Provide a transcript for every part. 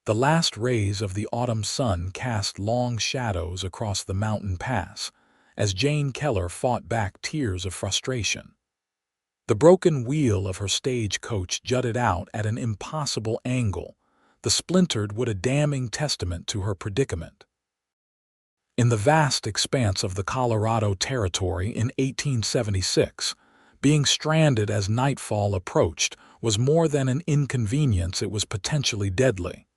The last rays of the autumn sun cast long shadows across the mountain pass as Jane Keller fought back tears of frustration. The broken wheel of her stagecoach jutted out at an impossible angle, the splintered wood a damning testament to her predicament. In the vast expanse of the Colorado Territory in 1876, being stranded as nightfall approached was more than an inconvenience, it was potentially deadly.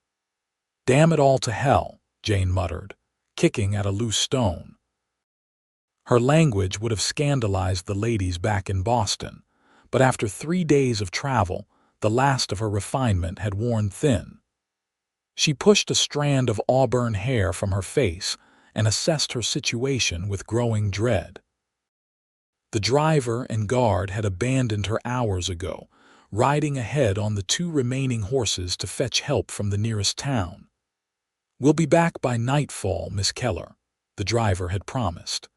"Damn it all to hell," Jane muttered, kicking at a loose stone. Her language would have scandalized the ladies back in Boston, but after 3 days of travel, the last of her refinement had worn thin. She pushed a strand of auburn hair from her face and assessed her situation with growing dread. The driver and guard had abandoned her hours ago, riding ahead on the 2 remaining horses to fetch help from the nearest town. "We'll be back by nightfall, Miss Keller," the driver had promised.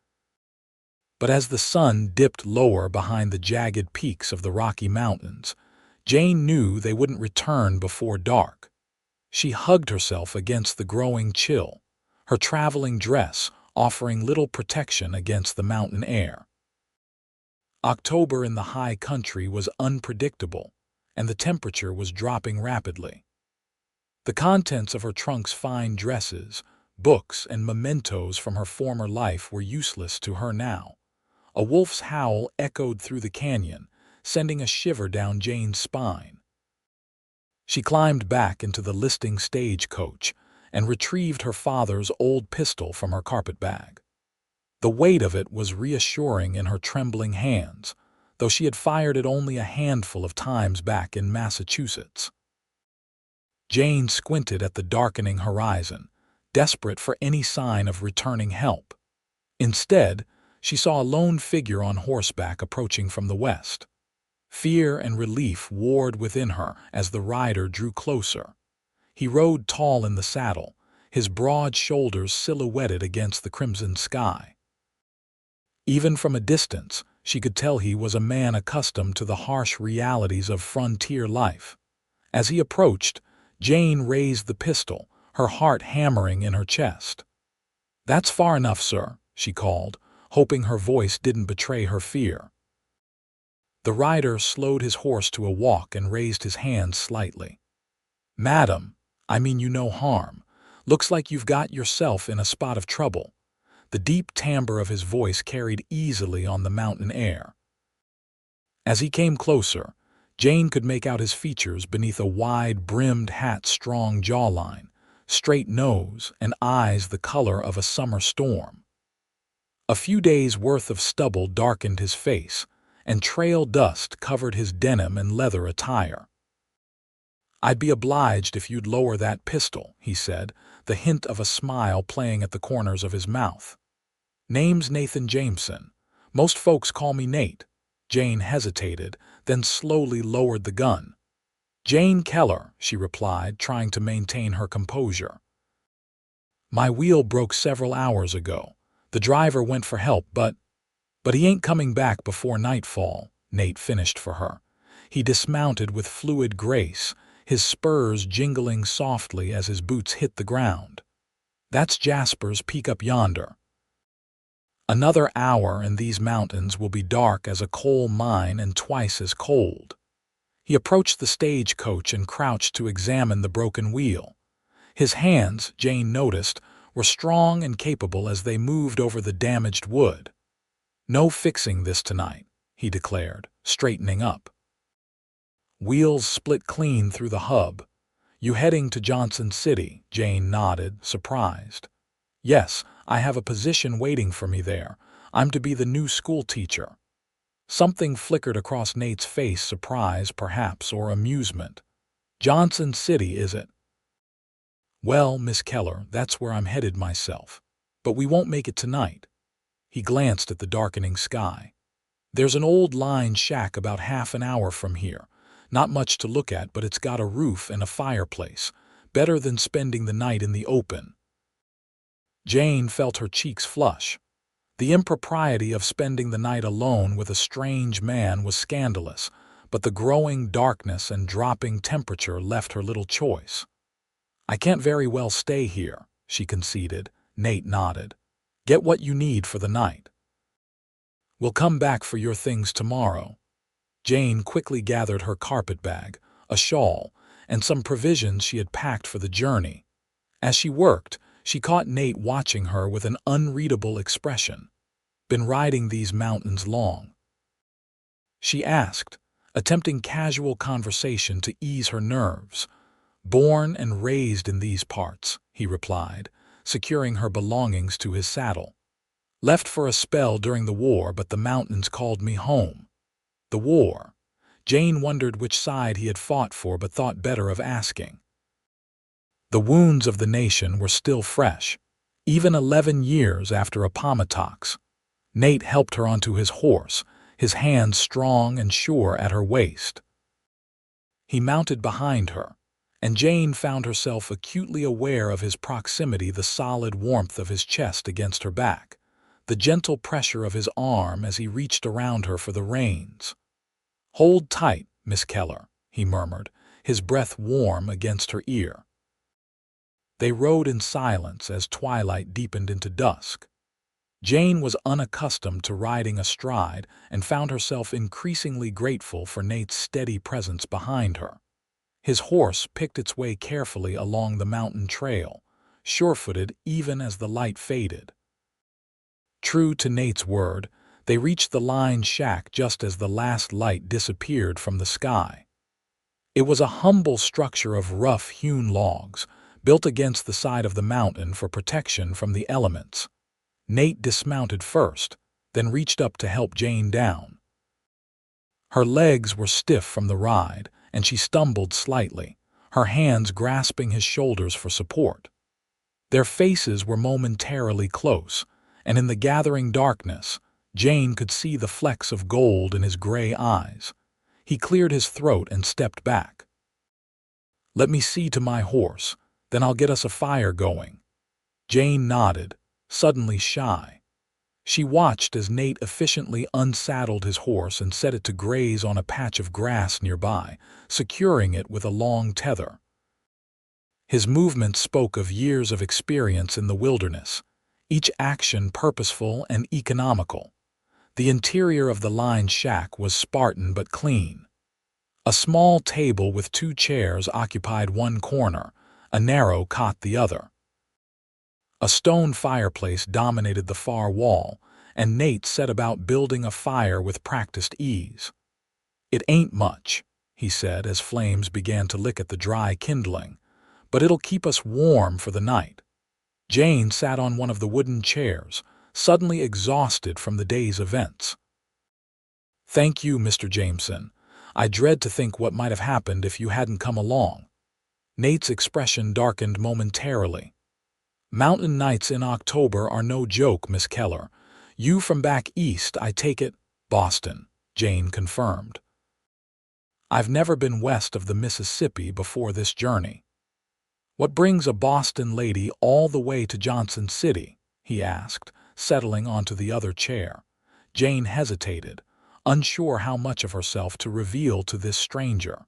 But as the sun dipped lower behind the jagged peaks of the Rocky Mountains, Jane knew they wouldn't return before dark. She hugged herself against the growing chill, her traveling dress offering little protection against the mountain air. October in the high country was unpredictable, and the temperature was dropping rapidly. The contents of her trunk's fine dresses, books, and mementos from her former life were useless to her now. A wolf's howl echoed through the canyon, sending a shiver down Jane's spine. She climbed back into the listing stagecoach and retrieved her father's old pistol from her carpetbag. The weight of it was reassuring in her trembling hands, though she had fired it only a handful of times back in Massachusetts. Jane squinted at the darkening horizon, desperate for any sign of returning help. Instead, she saw a lone figure on horseback approaching from the west. Fear and relief warred within her as the rider drew closer. He rode tall in the saddle, his broad shoulders silhouetted against the crimson sky. Even from a distance, she could tell he was a man accustomed to the harsh realities of frontier life. As he approached, Jane raised the pistol, her heart hammering in her chest. "That's far enough, sir," she called, hoping her voice didn't betray her fear. The rider slowed his horse to a walk and raised his hands slightly. "Madam, I mean you no harm. Looks like you've got yourself in a spot of trouble." The deep timbre of his voice carried easily on the mountain air. As he came closer, Jane could make out his features beneath a wide-brimmed hat's strong jawline, straight nose, and eyes the color of a summer storm. A few days' worth of stubble darkened his face, and trail dust covered his denim and leather attire. "I'd be obliged if you'd lower that pistol," he said, the hint of a smile playing at the corners of his mouth. "Name's Nathan Jameson. Most folks call me Nate." Jane hesitated, then slowly lowered the gun. "Jane Keller," she replied, trying to maintain her composure. "My wheel broke several hours ago. The driver went for help, but he ain't coming back before nightfall," Nate finished for her. He dismounted with fluid grace, his spurs jingling softly as his boots hit the ground. "That's Jasper's Peak up yonder. Another hour and these mountains will be dark as a coal mine and twice as cold." He approached the stagecoach and crouched to examine the broken wheel. His hands, Jane noticed, were strong and capable as they moved over the damaged wood. "No fixing this tonight," he declared, straightening up. Wheels split clean through the hub. "You heading to Johnson City?" Jane nodded, surprised. "Yes, I have a position waiting for me there. I'm to be the new school teacher." Something flickered across Nate's face, surprise perhaps, or amusement. "Johnson City, is it?" "Well, Miss Keller, that's where I'm headed myself. But we won't make it tonight." He glanced at the darkening sky. "There's an old line shack about half an hour from here. Not much to look at, but it's got a roof and a fireplace. Better than spending the night in the open." Jane felt her cheeks flush. The impropriety of spending the night alone with a strange man was scandalous, but the growing darkness and dropping temperature left her little choice. I can't very well stay here, she conceded. Nate nodded. Get what you need for the night. We'll come back for your things tomorrow. Jane quickly gathered her carpet bag, a shawl, and some provisions she had packed for the journey. As she worked, she caught Nate watching her with an unreadable expression. Been riding these mountains long? She asked, attempting casual conversation to ease her nerves. Born and raised in these parts, he replied, securing her belongings to his saddle. Left for a spell during the war, but the mountains called me home. The war. Jane wondered which side he had fought for, but thought better of asking. The wounds of the nation were still fresh, even 11 years after Appomattox. Nate helped her onto his horse, his hands strong and sure at her waist. He mounted behind her, and Jane found herself acutely aware of his proximity, the solid warmth of his chest against her back, the gentle pressure of his arm as he reached around her for the reins. Hold tight, Miss Keller, he murmured, his breath warm against her ear. They rode in silence as twilight deepened into dusk. Jane was unaccustomed to riding astride and found herself increasingly grateful for Nate's steady presence behind her. His horse picked its way carefully along the mountain trail, sure-footed even as the light faded. True to Nate's word, they reached the line shack just as the last light disappeared from the sky. It was a humble structure of rough-hewn logs, built against the side of the mountain for protection from the elements. Nate dismounted first, then reached up to help Jane down. Her legs were stiff from the ride, and she stumbled slightly, her hands grasping his shoulders for support. Their faces were momentarily close, and in the gathering darkness, Jane could see the flecks of gold in his gray eyes. He cleared his throat and stepped back. Let me see to my horse, then I'll get us a fire going. Jane nodded, suddenly shy. She watched as Nate efficiently unsaddled his horse and set it to graze on a patch of grass nearby, securing it with a long tether. His movement spoke of years of experience in the wilderness, each action purposeful and economical. The interior of the line shack was Spartan but clean. A small table with 2 chairs occupied one corner, a narrow cot the other. A stone fireplace dominated the far wall, and Nate set about building a fire with practiced ease. It ain't much, he said as flames began to lick at the dry kindling, but it'll keep us warm for the night. Jane sat on one of the wooden chairs, suddenly exhausted from the day's events. Thank you, Mr. Jameson. I dread to think what might have happened if you hadn't come along. Nate's expression darkened momentarily. Mountain nights in October are no joke, Miss Keller. You from back east, I take it? Boston, Jane confirmed. I've never been west of the Mississippi before this journey. What brings a Boston lady all the way to Johnson City? He asked, settling onto the other chair. Jane hesitated, unsure how much of herself to reveal to this stranger.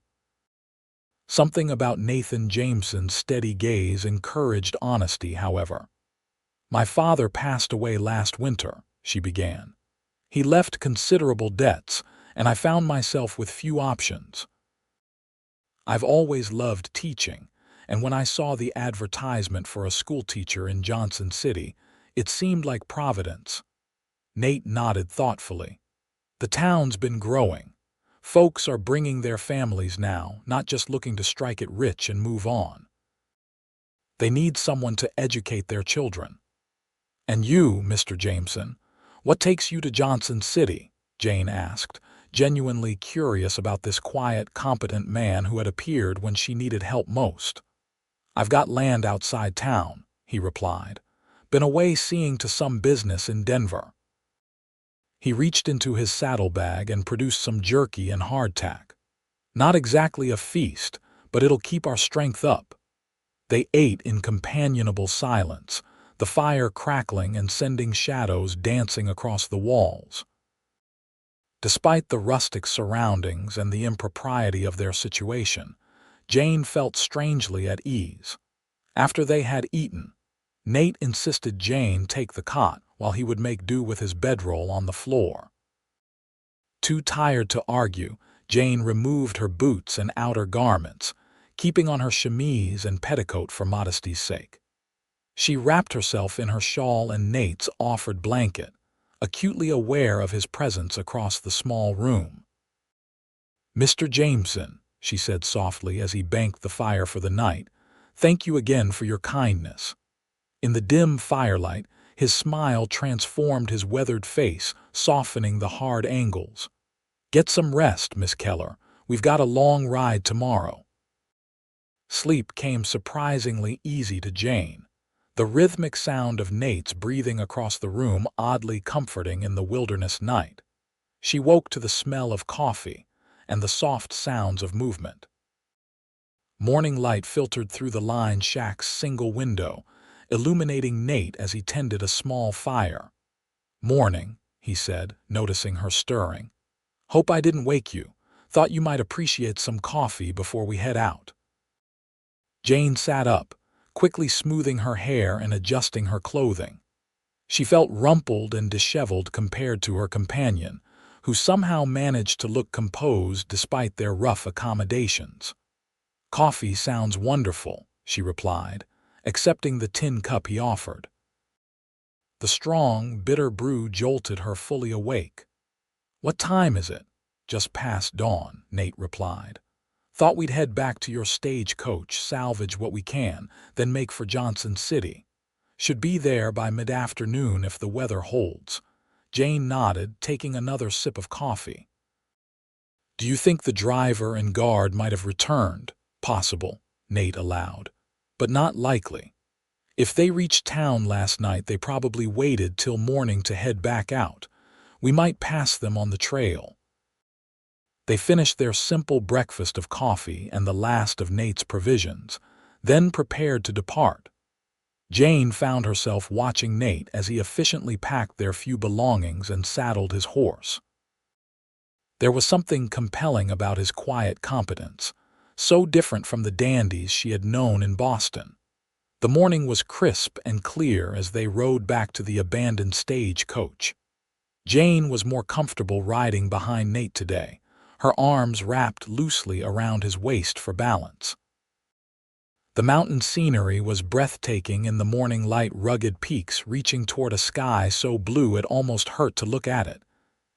Something about Nathan Jameson's steady gaze encouraged honesty, however. My father passed away last winter, she began. He left considerable debts, and I found myself with few options. I've always loved teaching, and when I saw the advertisement for a schoolteacher in Johnson City, it seemed like Providence. Nate nodded thoughtfully. The town's been growing. Folks are bringing their families now, not just looking to strike it rich and move on. They need someone to educate their children. And you, Mr. Jameson, what takes you to Johnson City? Jane asked, genuinely curious about this quiet, competent man who had appeared when she needed help most. I've got land outside town, he replied. Been away seeing to some business in Denver. He reached into his saddlebag and produced some jerky and hardtack. Not exactly a feast, but it'll keep our strength up. They ate in companionable silence, the fire crackling and sending shadows dancing across the walls. Despite the rustic surroundings and the impropriety of their situation, Jane felt strangely at ease. After they had eaten, Nate insisted Jane take the cot while he would make do with his bedroll on the floor. Too tired to argue, Jane removed her boots and outer garments, keeping on her chemise and petticoat for modesty's sake. She wrapped herself in her shawl and Nate's offered blanket, acutely aware of his presence across the small room. "Mr. Jameson," she said softly as he banked the fire for the night, "thank you again for your kindness." In the dim firelight, his smile transformed his weathered face, softening the hard angles. "Get some rest, Miss Keller. We've got a long ride tomorrow." Sleep came surprisingly easy to Jane, the rhythmic sound of Nate's breathing across the room oddly comforting in the wilderness night. She woke to the smell of coffee and the soft sounds of movement. Morning light filtered through the lined shack's single window, illuminating Nate as he tended a small fire. "Morning," he said, noticing her stirring. "Hope I didn't wake you. Thought you might appreciate some coffee before we head out." Jane sat up, quickly smoothing her hair and adjusting her clothing. She felt rumpled and disheveled compared to her companion, who somehow managed to look composed despite their rough accommodations. "Coffee sounds wonderful," she replied, accepting the tin cup he offered. The strong, bitter brew jolted her fully awake. "What time is it?" "Just past dawn," Nate replied. "Thought we'd head back to your stagecoach, salvage what we can, then make for Johnson City. Should be there by mid-afternoon if the weather holds." Jane nodded, taking another sip of coffee. "Do you think the driver and guard might have returned?" "Possible," Nate allowed, "but not likely. If they reached town last night, they probably waited till morning to head back out. We might pass them on the trail." They finished their simple breakfast of coffee and the last of Nate's provisions, then prepared to depart. Jane found herself watching Nate as he efficiently packed their few belongings and saddled his horse. There was something compelling about his quiet competence, so different from the dandies she had known in Boston. The morning was crisp and clear as they rode back to the abandoned stagecoach. Jane was more comfortable riding behind Nate today, her arms wrapped loosely around his waist for balance. The mountain scenery was breathtaking in the morning light, rugged peaks reaching toward a sky so blue it almost hurt to look at it.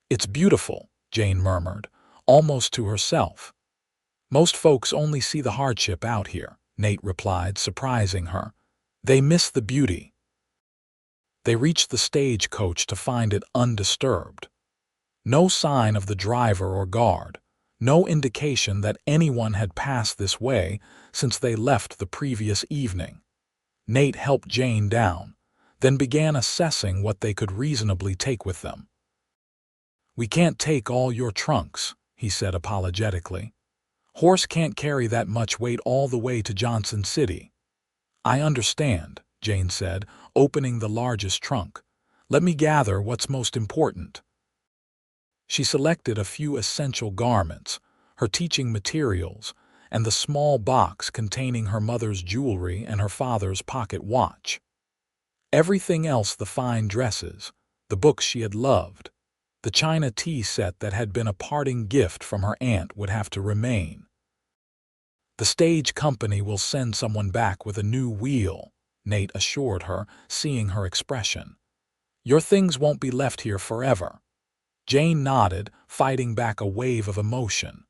"It's beautiful," Jane murmured, almost to herself. "Most folks only see the hardship out here," Nate replied, surprising her. "They miss the beauty." They reached the stagecoach to find it undisturbed. No sign of the driver or guard, no indication that anyone had passed this way since they left the previous evening. Nate helped Jane down, then began assessing what they could reasonably take with them. "We can't take all your trunks," he said apologetically. "Horse can't carry that much weight all the way to Johnson City." "I understand," Jane said, opening the largest trunk. "Let me gather what's most important." She selected a few essential garments, her teaching materials, and the small box containing her mother's jewelry and her father's pocket watch. Everything else, the fine dresses, the books she had loved, the china tea set that had been a parting gift from her aunt, would have to remain. "The stage company will send someone back with a new wheel," Nate assured her, seeing her expression. "Your things won't be left here forever." Jane nodded, fighting back a wave of emotion.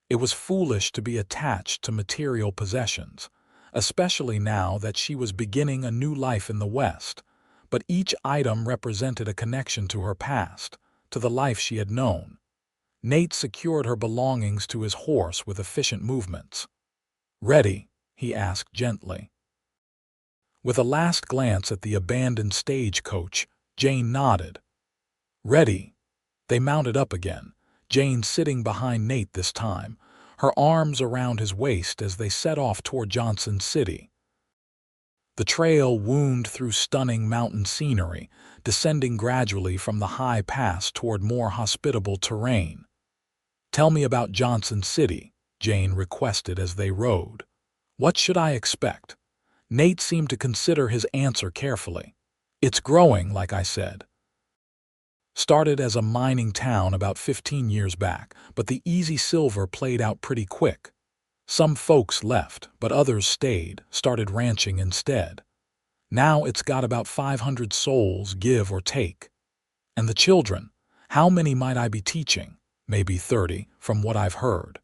It was foolish to be attached to material possessions, especially now that she was beginning a new life in the West, but each item represented a connection to her past, to the life she had known. Nate secured her belongings to his horse with efficient movements. "Ready?" he asked gently. With a last glance at the abandoned stagecoach, Jane nodded. "Ready." They mounted up again, Jane sitting behind Nate this time, her arms around his waist as they set off toward Johnson City. The trail wound through stunning mountain scenery, descending gradually from the high pass toward more hospitable terrain. "Tell me about Johnson City," Jane requested as they rode. "What should I expect?" Nate seemed to consider his answer carefully. It's growing, like I said. Started as a mining town about 15 years back, but the easy silver played out pretty quick. Some folks left, but others stayed, started ranching instead. Now it's got about 500 souls, give or take. And the children, how many might I be teaching? Maybe 30, from what I've heard.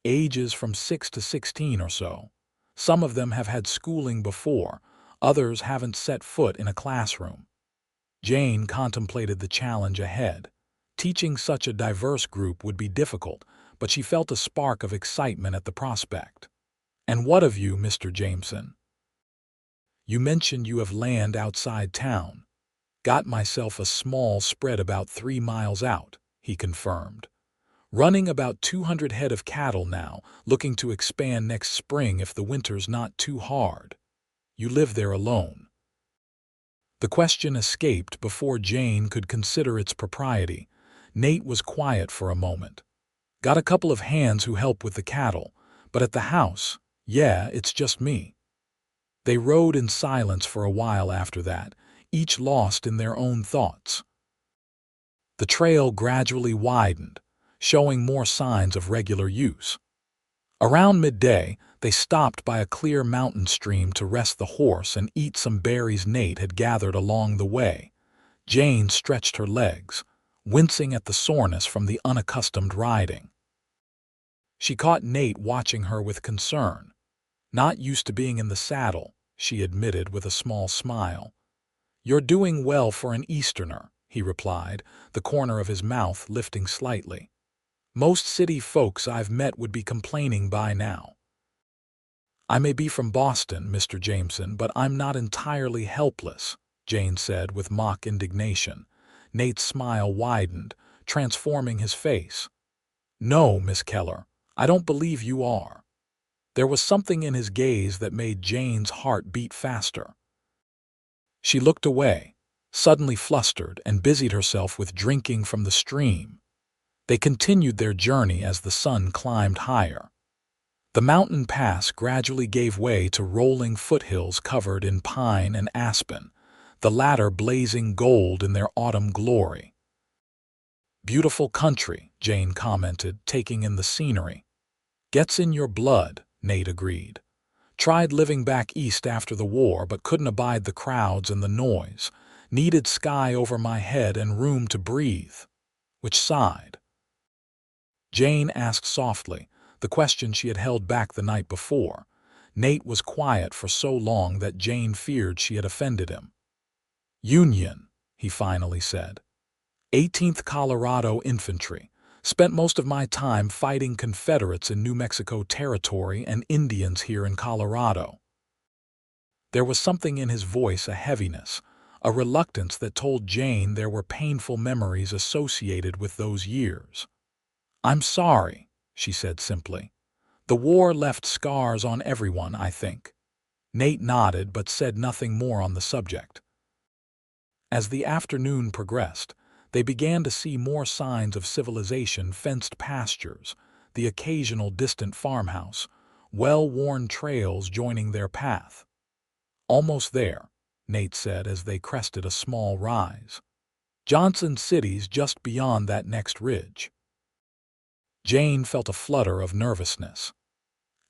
Ages from 6 to 16 or so. Some of them have had schooling before, others haven't set foot in a classroom. Jane contemplated the challenge ahead. Teaching such a diverse group would be difficult, but she felt a spark of excitement at the prospect. And what of you, Mr. Jameson? You mentioned you have land outside town. Got myself a small spread about 3 miles out, he confirmed. Running about 200 head of cattle now, looking to expand next spring if the winter's not too hard. You live there alone. The question escaped before Jane could consider its propriety. Nate was quiet for a moment. Got a couple of hands who help with the cattle, but at the house, yeah, it's just me. They rode in silence for a while after that, each lost in their own thoughts. The trail gradually widened, showing more signs of regular use. Around midday, they stopped by a clear mountain stream to rest the horse and eat some berries Nate had gathered along the way. Jane stretched her legs, wincing at the soreness from the unaccustomed riding. She caught Nate watching her with concern. Not used to being in the saddle, she admitted with a small smile. You're doing well for an Easterner, he replied, the corner of his mouth lifting slightly. Most city folks I've met would be complaining by now. I may be from Boston, Mr. Jameson, but I'm not entirely helpless, Jane said with mock indignation. Nate's smile widened, transforming his face. No, Miss Keller, I don't believe you are. There was something in his gaze that made Jane's heart beat faster. She looked away, suddenly flustered, and busied herself with drinking from the stream. They continued their journey as the sun climbed higher. The mountain pass gradually gave way to rolling foothills covered in pine and aspen, the latter blazing gold in their autumn glory. Beautiful country, Jane commented, taking in the scenery. Gets in your blood, Nate agreed. Tried living back east after the war, but couldn't abide the crowds and the noise. Needed sky over my head and room to breathe. Which side? Jane asked softly, the question she had held back the night before. Nate was quiet for so long that Jane feared she had offended him. Union, he finally said. 18th Colorado Infantry. Spent most of my time fighting Confederates in New Mexico Territory and Indians here in Colorado. There was something in his voice, a heaviness, a reluctance that told Jane there were painful memories associated with those years. I'm sorry, she said simply. The war left scars on everyone, I think. Nate nodded but said nothing more on the subject. As the afternoon progressed, they began to see more signs of civilization: fenced pastures, the occasional distant farmhouse, well-worn trails joining their path. Almost there, Nate said as they crested a small rise. Johnson City's just beyond that next ridge. Jane felt a flutter of nervousness.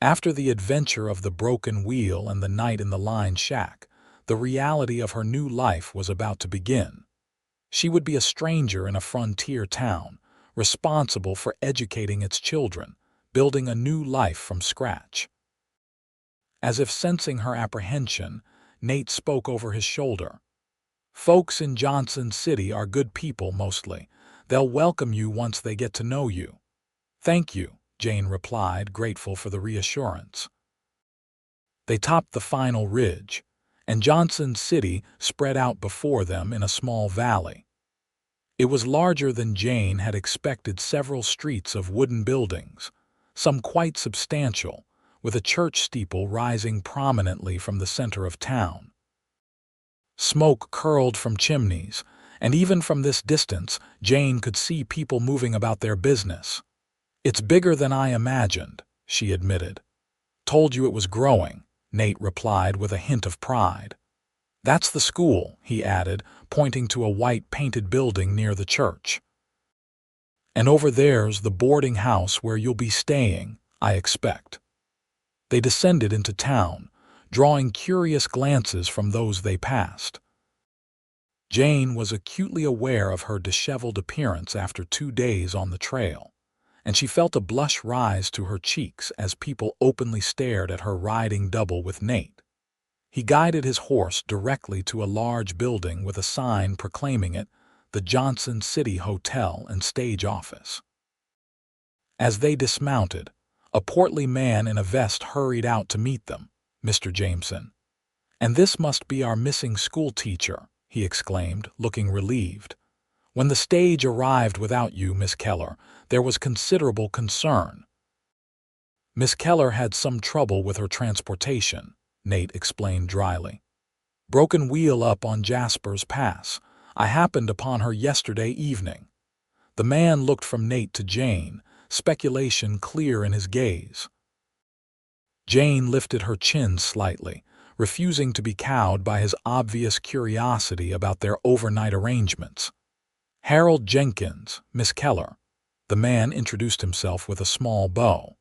After the adventure of the broken wheel and the night in the line shack, the reality of her new life was about to begin. She would be a stranger in a frontier town, responsible for educating its children, building a new life from scratch. As if sensing her apprehension, Nate spoke over his shoulder. Folks in Johnson City are good people mostly. They'll welcome you once they get to know you. Thank you, Jane replied, grateful for the reassurance. They topped the final ridge, and Johnson City spread out before them in a small valley. It was larger than Jane had expected, several streets of wooden buildings, some quite substantial, with a church steeple rising prominently from the center of town. Smoke curled from chimneys, and even from this distance, Jane could see people moving about their business. It's bigger than I imagined, she admitted. Told you it was growing, Nate replied with a hint of pride. That's the school, he added, pointing to a white-painted building near the church. And over there's the boarding house where you'll be staying, I expect. They descended into town, drawing curious glances from those they passed. Jane was acutely aware of her disheveled appearance after 2 days on the trail, and she felt a blush rise to her cheeks as people openly stared at her riding double with Nate. He guided his horse directly to a large building with a sign proclaiming it the Johnson City Hotel and Stage Office. As they dismounted, a portly man in a vest hurried out to meet them. Mr. Jameson. And this must be our missing school teacher, he exclaimed, looking relieved. When the stage arrived without you, Miss Keller, there was considerable concern. Miss Keller had some trouble with her transportation, Nate explained dryly. Broken wheel up on Jasper's Pass. I happened upon her yesterday evening. The man looked from Nate to Jane, speculation clear in his gaze. Jane lifted her chin slightly, refusing to be cowed by his obvious curiosity about their overnight arrangements. Harold Jenkins, Miss Keller. The man introduced himself with a small bow.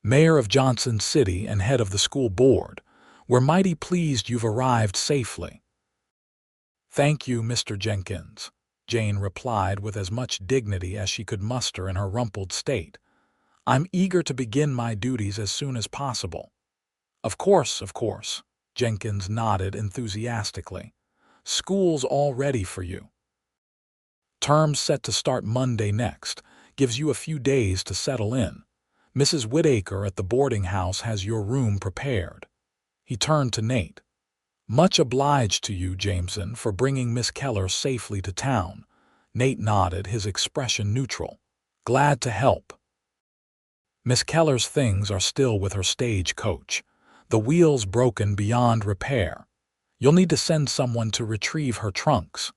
Mayor of Johnson City and head of the school board. We're mighty pleased you've arrived safely. Thank you, Mr. Jenkins, Jane replied with as much dignity as she could muster in her rumpled state. I'm eager to begin my duties as soon as possible. Of course, Jenkins nodded enthusiastically. School's all ready for you. Term's set to start Monday next, gives you a few days to settle in. Mrs. Whittaker at the boarding house has your room prepared. He turned to Nate. Much obliged to you, Jameson, for bringing Miss Keller safely to town. Nate nodded, his expression neutral. Glad to help. Miss Keller's things are still with her stagecoach. The wheel's broken beyond repair. You'll need to send someone to retrieve her trunks.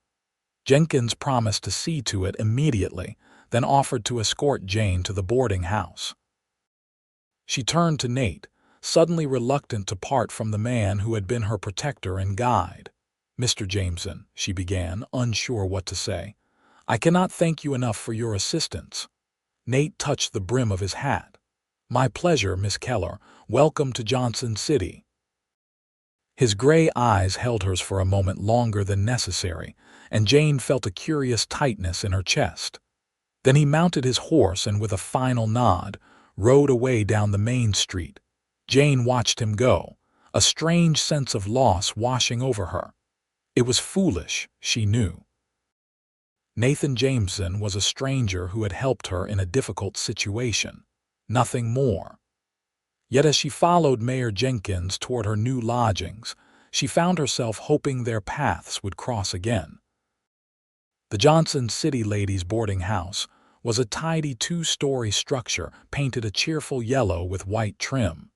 Jenkins promised to see to it immediately, then offered to escort Jane to the boarding house. She turned to Nate, suddenly reluctant to part from the man who had been her protector and guide. Mr. Jameson, she began, unsure what to say. I cannot thank you enough for your assistance. Nate touched the brim of his hat. My pleasure, Miss Keller. Welcome to Johnson City. His gray eyes held hers for a moment longer than necessary, and Jane felt a curious tightness in her chest. Then he mounted his horse and with a final nod, rode away down the main street. Jane watched him go, a strange sense of loss washing over her. It was foolish, she knew. Nathan Jameson was a stranger who had helped her in a difficult situation. Nothing more. Yet as she followed Mayor Jenkins toward her new lodgings, she found herself hoping their paths would cross again. The Johnson City Ladies' Boarding House was a tidy 2-story structure painted a cheerful yellow with white trim.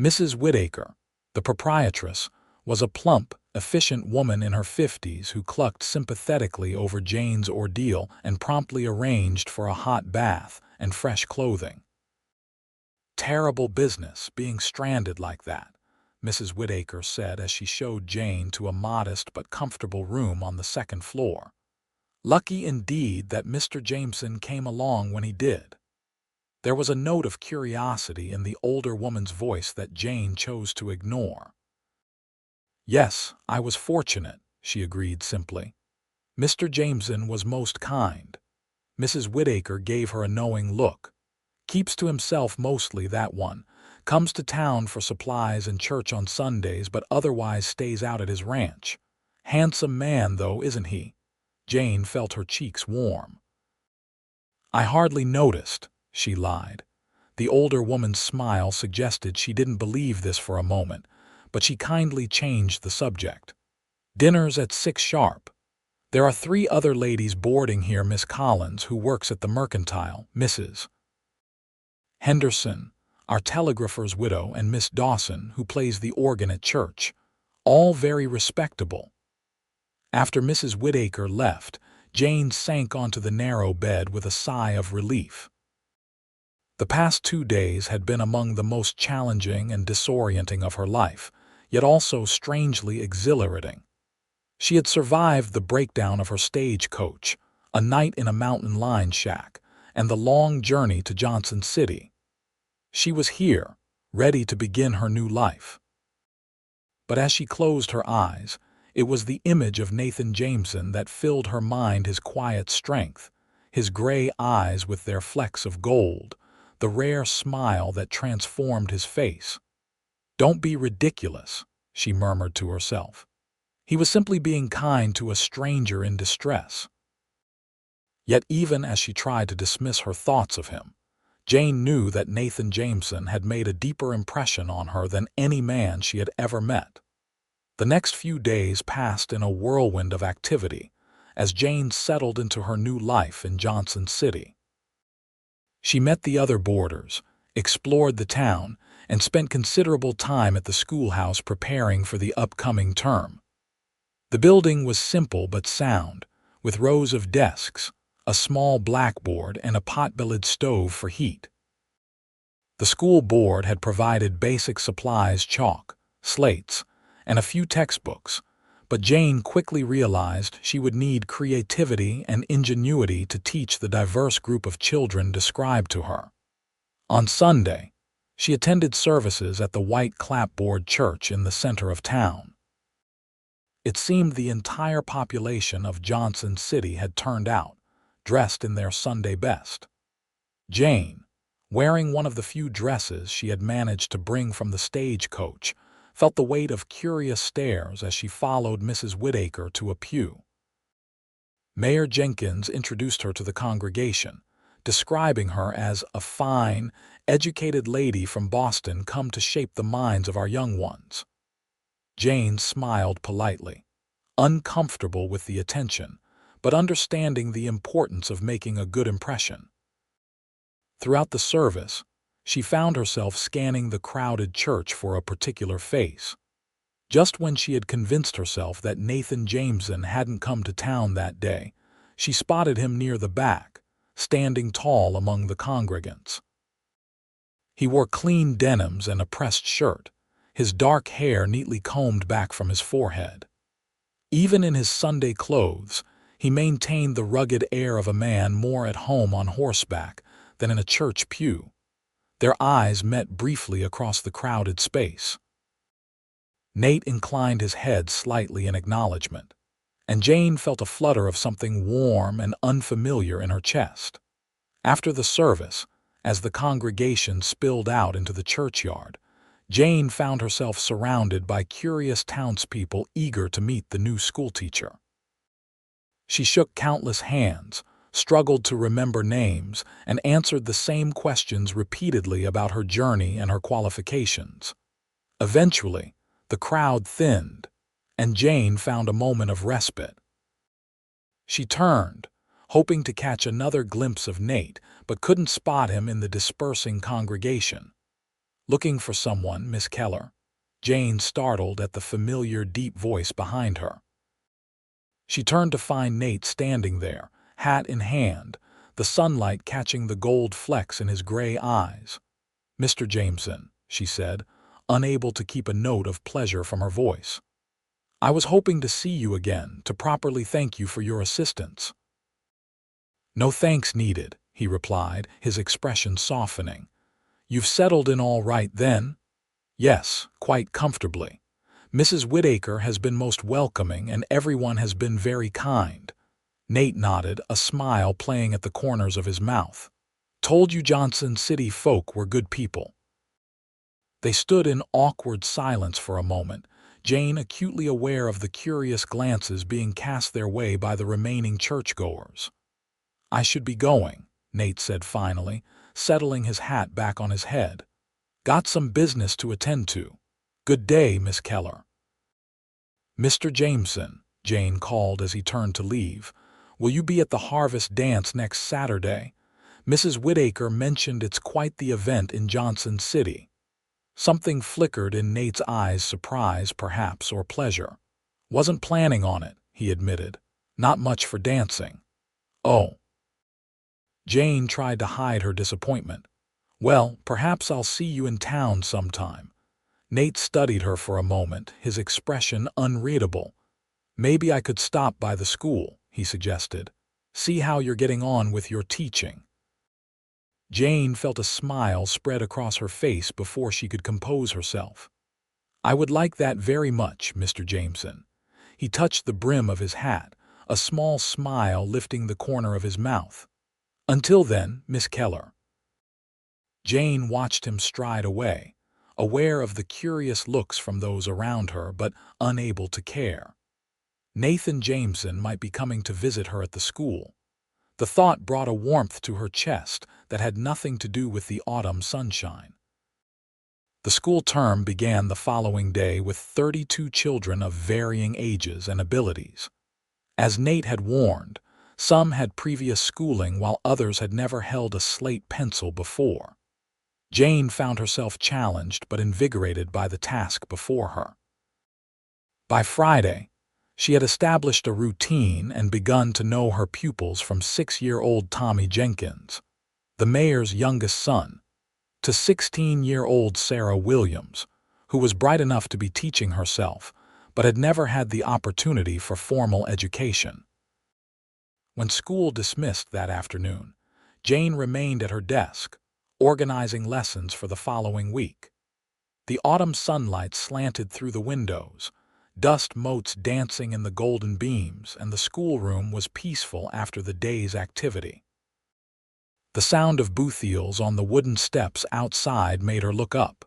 Mrs. Whittaker, the proprietress, was a plump, efficient woman in her 50s who clucked sympathetically over Jane's ordeal and promptly arranged for a hot bath and fresh clothing. Terrible business, being stranded like that, Mrs. Whittaker said as she showed Jane to a modest but comfortable room on the 2nd floor. Lucky indeed that Mr. Jameson came along when he did. There was a note of curiosity in the older woman's voice that Jane chose to ignore. Yes, I was fortunate, she agreed simply. Mr. Jameson was most kind. Mrs. Whittaker gave her a knowing look. Keeps to himself mostly, that one. Comes to town for supplies and church on Sundays, but otherwise stays out at his ranch. Handsome man, though, isn't he? Jane felt her cheeks warm. I hardly noticed, she lied. The older woman's smile suggested she didn't believe this for a moment, but she kindly changed the subject. Dinner's at 6 sharp. There are 3 other ladies boarding here, Miss Collins, who works at the Mercantile, Mrs. Henderson, our telegrapher's widow, and Miss Dawson, who plays the organ at church. All very respectable. After Mrs. Whittaker left, Jane sank onto the narrow bed with a sigh of relief. The past 2 days had been among the most challenging and disorienting of her life, yet also strangely exhilarating. She had survived the breakdown of her stagecoach, a night in a mountain lion shack, and the long journey to Johnson City. She was here, ready to begin her new life. But as she closed her eyes, it was the image of Nathan Jameson that filled her mind, his quiet strength, his gray eyes with their flecks of gold, the rare smile that transformed his face. "Don't be ridiculous," she murmured to herself. He was simply being kind to a stranger in distress. Yet even as she tried to dismiss her thoughts of him, Jane knew that Nathan Jameson had made a deeper impression on her than any man she had ever met. The next few days passed in a whirlwind of activity as Jane settled into her new life in Johnson City. She met the other boarders, explored the town, and spent considerable time at the schoolhouse preparing for the upcoming term. The building was simple but sound, with rows of desks, a small blackboard, and a pot-bellied stove for heat. The school board had provided basic supplies, chalk, slates, and a few textbooks, but Jane quickly realized she would need creativity and ingenuity to teach the diverse group of children described to her. On Sunday, she attended services at the white clapboard church in the center of town. It seemed the entire population of Johnson City had turned out, dressed in their Sunday best. Jane, wearing one of the few dresses she had managed to bring from the stagecoach, felt the weight of curious stares as she followed Mrs. Whittaker to a pew. Mayor Jenkins introduced her to the congregation, describing her as a fine, educated lady from Boston come to shape the minds of our young ones. Jane smiled politely, uncomfortable with the attention, but understanding the importance of making a good impression. Throughout the service, she found herself scanning the crowded church for a particular face. Just when she had convinced herself that Nathan Jameson hadn't come to town that day, she spotted him near the back, standing tall among the congregants. He wore clean denims and a pressed shirt, his dark hair neatly combed back from his forehead. Even in his Sunday clothes, he maintained the rugged air of a man more at home on horseback than in a church pew. Their eyes met briefly across the crowded space. Nate inclined his head slightly in acknowledgement, and Jane felt a flutter of something warm and unfamiliar in her chest. After the service, as the congregation spilled out into the churchyard, Jane found herself surrounded by curious townspeople eager to meet the new schoolteacher. She shook countless hands, struggled to remember names, and answered the same questions repeatedly about her journey and her qualifications. Eventually, the crowd thinned, and Jane found a moment of respite. She turned, hoping to catch another glimpse of Nate, but couldn't spot him in the dispersing congregation. "Looking for someone, Miss Keller?" Jane startled at the familiar deep voice behind her. She turned to find Nate standing there, hat in hand, the sunlight catching the gold flecks in his gray eyes. "Mr. Jameson," she said, unable to keep a note of pleasure from her voice. "I was hoping to see you again to properly thank you for your assistance." "No thanks needed," he replied, his expression softening. "You've settled in all right, then?" "Yes, quite comfortably. Mrs. Whittaker has been most welcoming and everyone has been very kind." Nate nodded, a smile playing at the corners of his mouth. "Told you Johnson City folk were good people." They stood in awkward silence for a moment, Jane acutely aware of the curious glances being cast their way by the remaining churchgoers. "I should be going," Nate said finally, settling his hat back on his head. "Got some business to attend to. Good day, Miss Keller." "Mr. Jameson," Jane called as he turned to leave, "will you be at the harvest dance next Saturday? Mrs. Whittaker mentioned it's quite the event in Johnson City." Something flickered in Nate's eyes, surprise perhaps, or pleasure. "Wasn't planning on it," he admitted. "Not much for dancing." "Oh." Jane tried to hide her disappointment. Well, perhaps I'll see you in town sometime. Nate studied her for a moment, his expression unreadable. Maybe I could stop by the school, he suggested. See how you're getting on with your teaching. Jane felt a smile spread across her face before she could compose herself. I would like that very much, Mr. Jameson. He touched the brim of his hat, a small smile lifting the corner of his mouth. Until then, Miss Keller. Jane watched him stride away, aware of the curious looks from those around her but unable to care. Nathan Jameson might be coming to visit her at the school. The thought brought a warmth to her chest that had nothing to do with the autumn sunshine. The school term began the following day with 32 children of varying ages and abilities. As Nate had warned, some had previous schooling while others had never held a slate pencil before. Jane found herself challenged but invigorated by the task before her. By Friday, she had established a routine and begun to know her pupils from 6-year-old Tommy Jenkins, the mayor's youngest son, to 16-year-old Sarah Williams, who was bright enough to be teaching herself, but had never had the opportunity for formal education. When school dismissed that afternoon, Jane remained at her desk, organizing lessons for the following week. The autumn sunlight slanted through the windows, dust motes dancing in the golden beams, and the schoolroom was peaceful after the day's activity. The sound of bootheels on the wooden steps outside made her look up.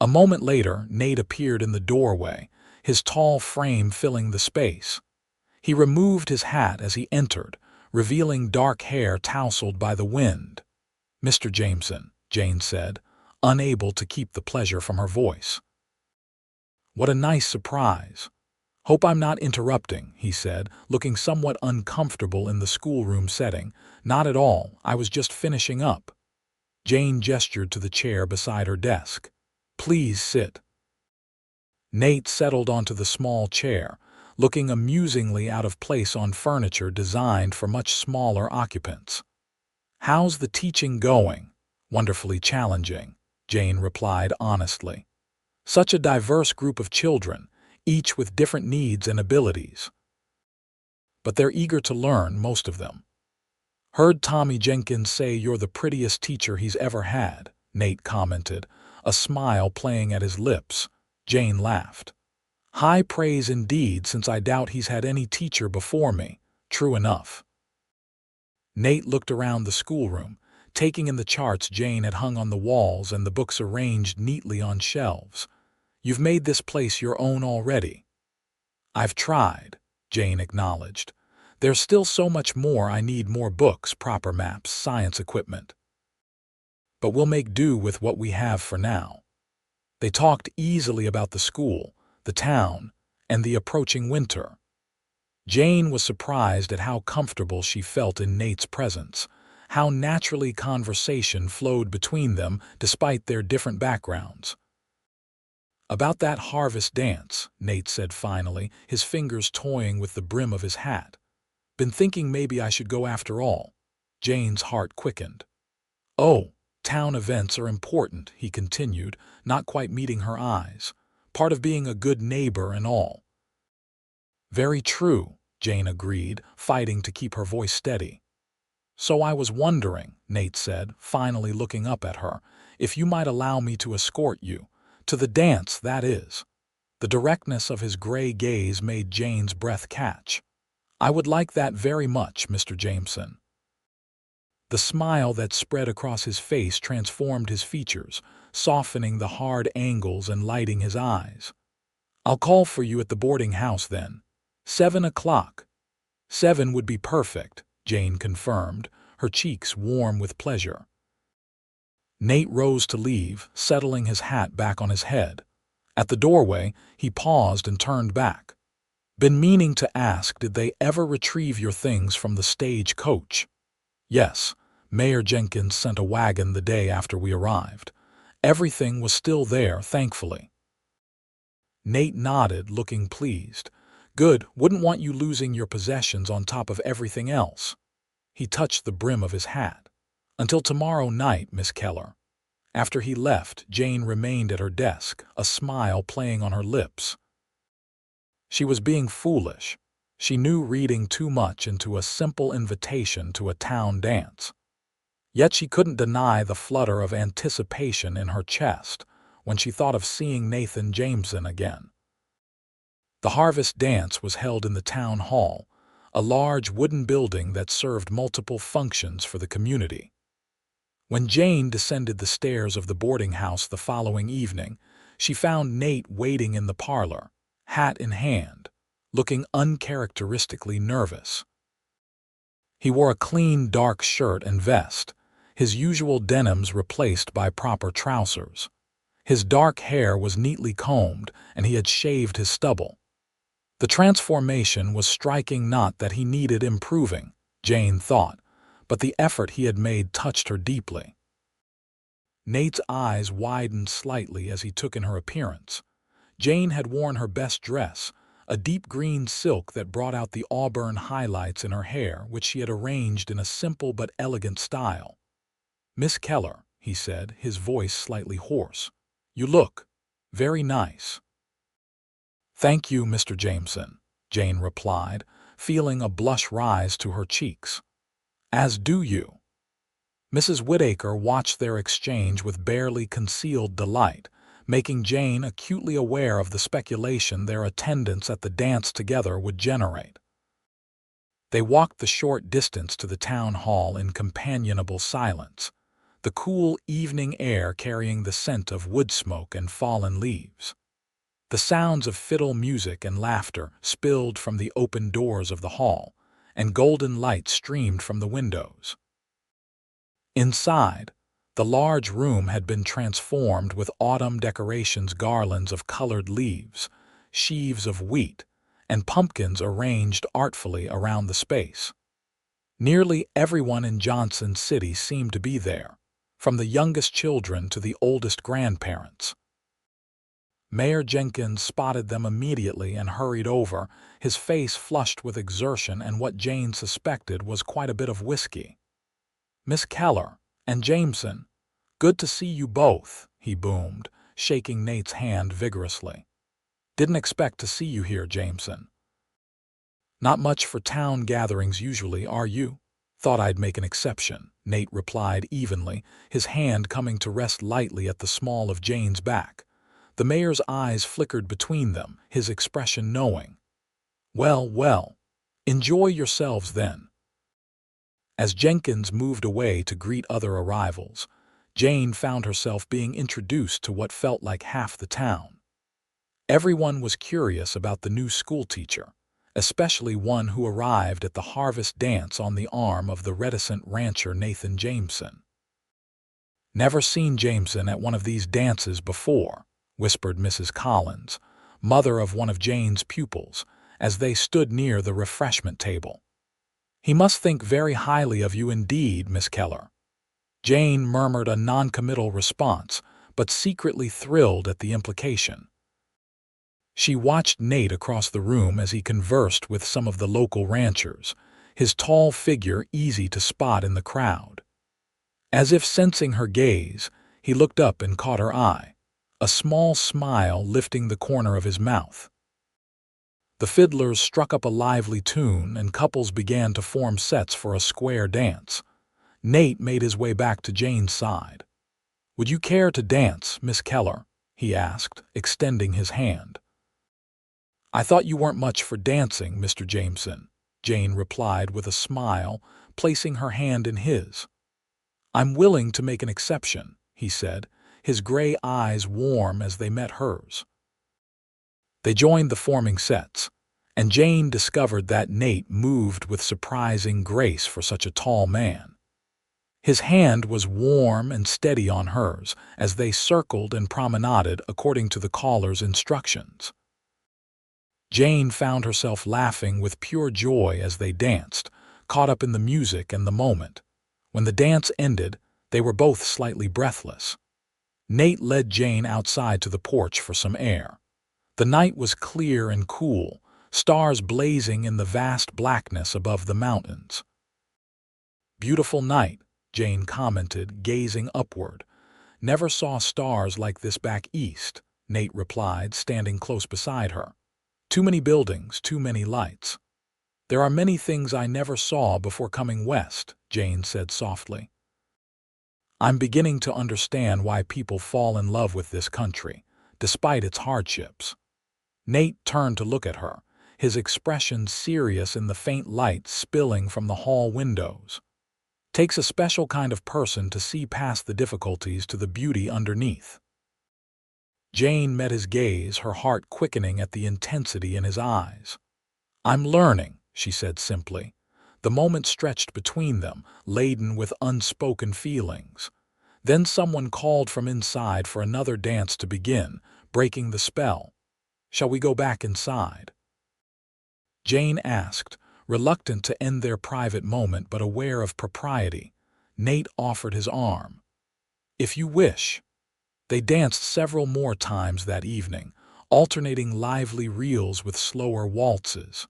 A moment later, Nate appeared in the doorway, his tall frame filling the space. He removed his hat as he entered, revealing dark hair tousled by the wind. "Mr. Jameson," Jane said, unable to keep the pleasure from her voice. "What a nice surprise. Hope I'm not interrupting," he said, looking somewhat uncomfortable in the schoolroom setting. "Not at all, I was just finishing up." Jane gestured to the chair beside her desk. "Please sit." Nate settled onto the small chair, looking amusingly out of place on furniture designed for much smaller occupants. "How's the teaching going?" "Wonderfully challenging," Jane replied honestly. "Such a diverse group of children, each with different needs and abilities. But they're eager to learn, most of them." "Heard Tommy Jenkins say you're the prettiest teacher he's ever had," Nate commented, a smile playing at his lips. Jane laughed. "High praise indeed, since I doubt he's had any teacher before me. True enough." Nate looked around the schoolroom, taking in the charts Jane had hung on the walls and the books arranged neatly on shelves. "You've made this place your own already." "I've tried," Jane acknowledged. "There's still so much more I need: more books, proper maps, science equipment. But we'll make do with what we have for now." They talked easily about the school, the town, and the approaching winter. Jane was surprised at how comfortable she felt in Nate's presence, how naturally conversation flowed between them despite their different backgrounds. "About that harvest dance," Nate said finally, his fingers toying with the brim of his hat. "Been thinking maybe I should go after all." Jane's heart quickened. "Oh, town events are important," he continued, not quite meeting her eyes. "Part of being a good neighbor and all." "Very true," Jane agreed, fighting to keep her voice steady. "So I was wondering," Nate said, finally looking up at her, "if you might allow me to escort you. To the dance, that is." The directness of his gray gaze made Jane's breath catch. "I would like that very much, Mr. Jameson." The smile that spread across his face transformed his features, softening the hard angles and lighting his eyes. "I'll call for you at the boarding house then. 7 o'clock. 7 would be perfect," Jane confirmed, her cheeks warm with pleasure. Nate rose to leave, settling his hat back on his head. At the doorway, he paused and turned back. "Been meaning to ask, did they ever retrieve your things from the Stagecoach?" "Yes, Mayor Jenkins sent a wagon the day after we arrived. Everything was still there, thankfully." Nate nodded, looking pleased. "Good, wouldn't want you losing your possessions on top of everything else." He touched the brim of his hat. "Until tomorrow night, Miss Keller." After he left, Jane remained at her desk, a smile playing on her lips. She was being foolish. She knew reading too much into a simple invitation to a town dance. Yet she couldn't deny the flutter of anticipation in her chest when she thought of seeing Nathan Jameson again. The harvest dance was held in the town hall, a large wooden building that served multiple functions for the community. When Jane descended the stairs of the boarding house the following evening, she found Nate waiting in the parlor, hat in hand, looking uncharacteristically nervous. He wore a clean dark shirt and vest, his usual denims replaced by proper trousers. His dark hair was neatly combed, and he had shaved his stubble. The transformation was striking. Not that he needed improving, Jane thought, but the effort he had made touched her deeply. Nate's eyes widened slightly as he took in her appearance. Jane had worn her best dress, a deep green silk that brought out the auburn highlights in her hair, which she had arranged in a simple but elegant style. "Miss Keller," he said, his voice slightly hoarse, "you look very nice." "Thank you, Mr. Jameson," Jane replied, feeling a blush rise to her cheeks. "As do you." Mrs. Whittaker watched their exchange with barely concealed delight, making Jane acutely aware of the speculation their attendance at the dance together would generate. They walked the short distance to the town hall in companionable silence, the cool evening air carrying the scent of wood smoke and fallen leaves. The sounds of fiddle music and laughter spilled from the open doors of the hall, and golden light streamed from the windows. Inside, the large room had been transformed with autumn decorations, garlands of colored leaves, sheaves of wheat, and pumpkins arranged artfully around the space. Nearly everyone in Johnson City seemed to be there, from the youngest children to the oldest grandparents. Mayor Jenkins spotted them immediately and hurried over, his face flushed with exertion and what Jane suspected was quite a bit of whiskey. "Miss Keller and Jameson, good to see you both," he boomed, shaking Nate's hand vigorously. "Didn't expect to see you here, Jameson." "Not much for town gatherings usually, are you? Thought I'd make an exception," Nate replied evenly, his hand coming to rest lightly at the small of Jane's back. The mayor's eyes flickered between them, his expression knowing. "Well, well, enjoy yourselves then." As Jenkins moved away to greet other arrivals, Jane found herself being introduced to what felt like half the town. Everyone was curious about the new schoolteacher, especially one who arrived at the harvest dance on the arm of the reticent rancher Nathan Jameson. "Never seen Jameson at one of these dances before," whispered Mrs. Collins, mother of one of Jane's pupils, as they stood near the refreshment table. "He must think very highly of you indeed, Miss Keller." Jane murmured a noncommittal response, but secretly thrilled at the implication. She watched Nate across the room as he conversed with some of the local ranchers, his tall figure easy to spot in the crowd. As if sensing her gaze, he looked up and caught her eye, a small smile lifting the corner of his mouth. The fiddlers struck up a lively tune and couples began to form sets for a square dance. Nate made his way back to Jane's side. "Would you care to dance, Miss Keller?" he asked, extending his hand. "I thought you weren't much for dancing, Mr. Jameson," Jane replied with a smile, placing her hand in his. "I'm willing to make an exception," he said, his gray eyes warm as they met hers. They joined the forming sets, and Jane discovered that Nate moved with surprising grace for such a tall man. His hand was warm and steady on hers as they circled and promenaded according to the caller's instructions. Jane found herself laughing with pure joy as they danced, caught up in the music and the moment. When the dance ended, they were both slightly breathless. Nate led Jane outside to the porch for some air. The night was clear and cool, stars blazing in the vast blackness above the mountains. "Beautiful night," Jane commented, gazing upward. Never saw stars like this back east, Nate replied, standing close beside her. Too many buildings, too many lights. There are many things I never saw before coming west, Jane said softly. I'm beginning to understand why people fall in love with this country, despite its hardships. Nate turned to look at her, his expression serious in the faint light spilling from the hall windows. Takes a special kind of person to see past the difficulties to the beauty underneath. Jane met his gaze, her heart quickening at the intensity in his eyes. I'm learning, she said simply. The moment stretched between them, laden with unspoken feelings. Then someone called from inside for another dance to begin, breaking the spell. Shall we go back inside? Jane asked, reluctant to end their private moment but aware of propriety. Nate offered his arm. If you wish. They danced several more times that evening, alternating lively reels with slower waltzes.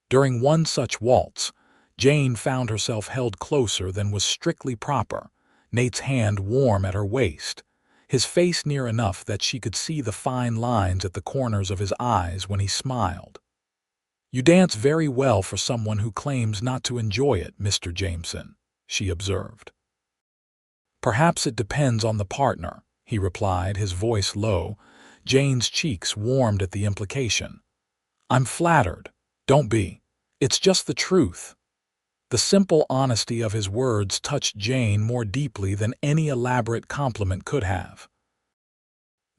During one such waltz, Jane found herself held closer than was strictly proper, Nate's hand warm at her waist, his face near enough that she could see the fine lines at the corners of his eyes when he smiled. You dance very well for someone who claims not to enjoy it, Mr. Jameson, she observed. Perhaps it depends on the partner, he replied, his voice low. Jane's cheeks warmed at the implication. I'm flattered. Don't be. It's just the truth. The simple honesty of his words touched Jane more deeply than any elaborate compliment could have.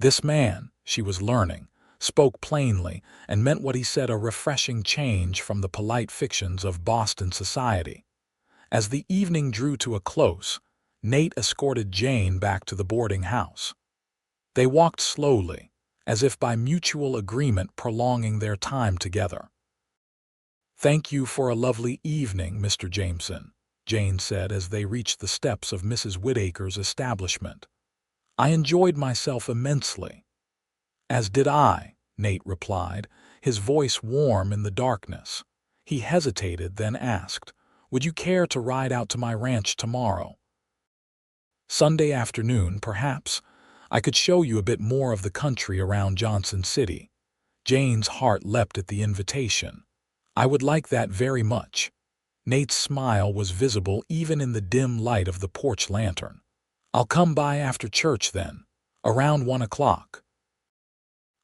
This man, she was learning, spoke plainly and meant what he said, a refreshing change from the polite fictions of Boston society. As the evening drew to a close, Nate escorted Jane back to the boarding house. They walked slowly, as if by mutual agreement prolonging their time together. Thank you for a lovely evening, Mr. Jameson, Jane said as they reached the steps of Mrs. Whittaker's establishment. I enjoyed myself immensely. As did I, Nate replied, his voice warm in the darkness. He hesitated, then asked, Would you care to ride out to my ranch tomorrow? Sunday afternoon, perhaps. I could show you a bit more of the country around Johnson City. Jane's heart leapt at the invitation. I would like that very much. Nate's smile was visible even in the dim light of the porch lantern. I'll come by after church then, around 1 o'clock.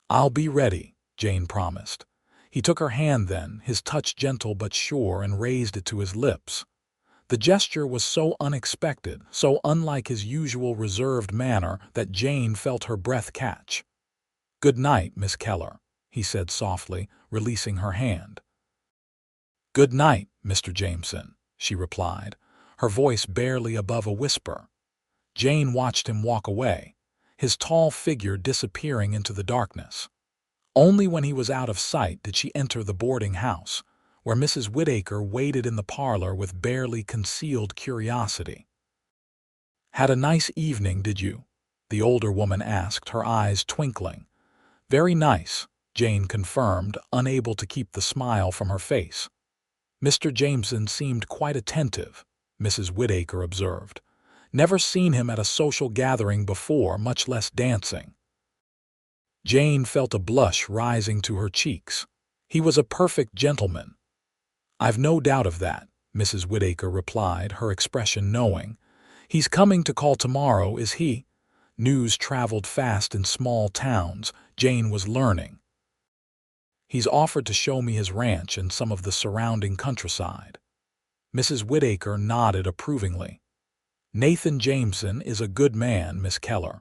I'll be ready, Jane promised. He took her hand then, his touch gentle but sure, and raised it to his lips. The gesture was so unexpected, so unlike his usual reserved manner, that Jane felt her breath catch. Good night, Miss Keller, he said softly, releasing her hand. Good night, Mr. Jameson, she replied, her voice barely above a whisper. Jane watched him walk away, his tall figure disappearing into the darkness. Only when he was out of sight did she enter the boarding house, where Mrs. Whittaker waited in the parlor with barely concealed curiosity. Had a nice evening, did you? The older woman asked, her eyes twinkling. Very nice, Jane confirmed, unable to keep the smile from her face. Mr. Jameson seemed quite attentive, Mrs. Whittaker observed. Never seen him at a social gathering before, much less dancing. Jane felt a blush rising to her cheeks. He was a perfect gentleman. I've no doubt of that, Mrs. Whittaker replied, her expression knowing. He's coming to call tomorrow, is he? News traveled fast in small towns, Jane was learning. He's offered to show me his ranch and some of the surrounding countryside. Mrs. Whittaker nodded approvingly. Nathan Jameson is a good man, Miss Keller.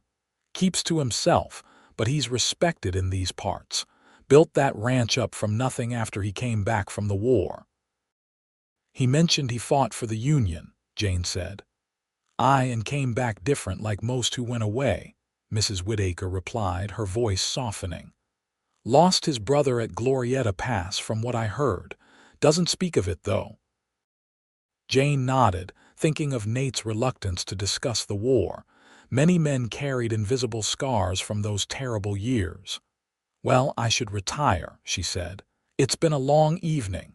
Keeps to himself, but he's respected in these parts. Built that ranch up from nothing after he came back from the war. He mentioned he fought for the Union, Jane said. Aye, and came back different like most who went away, Mrs. Whittaker replied, her voice softening. Lost his brother at Glorietta Pass from what I heard. Doesn't speak of it, though. Jane nodded, thinking of Nate's reluctance to discuss the war. Many men carried invisible scars from those terrible years. Well, I should retire, she said. It's been a long evening.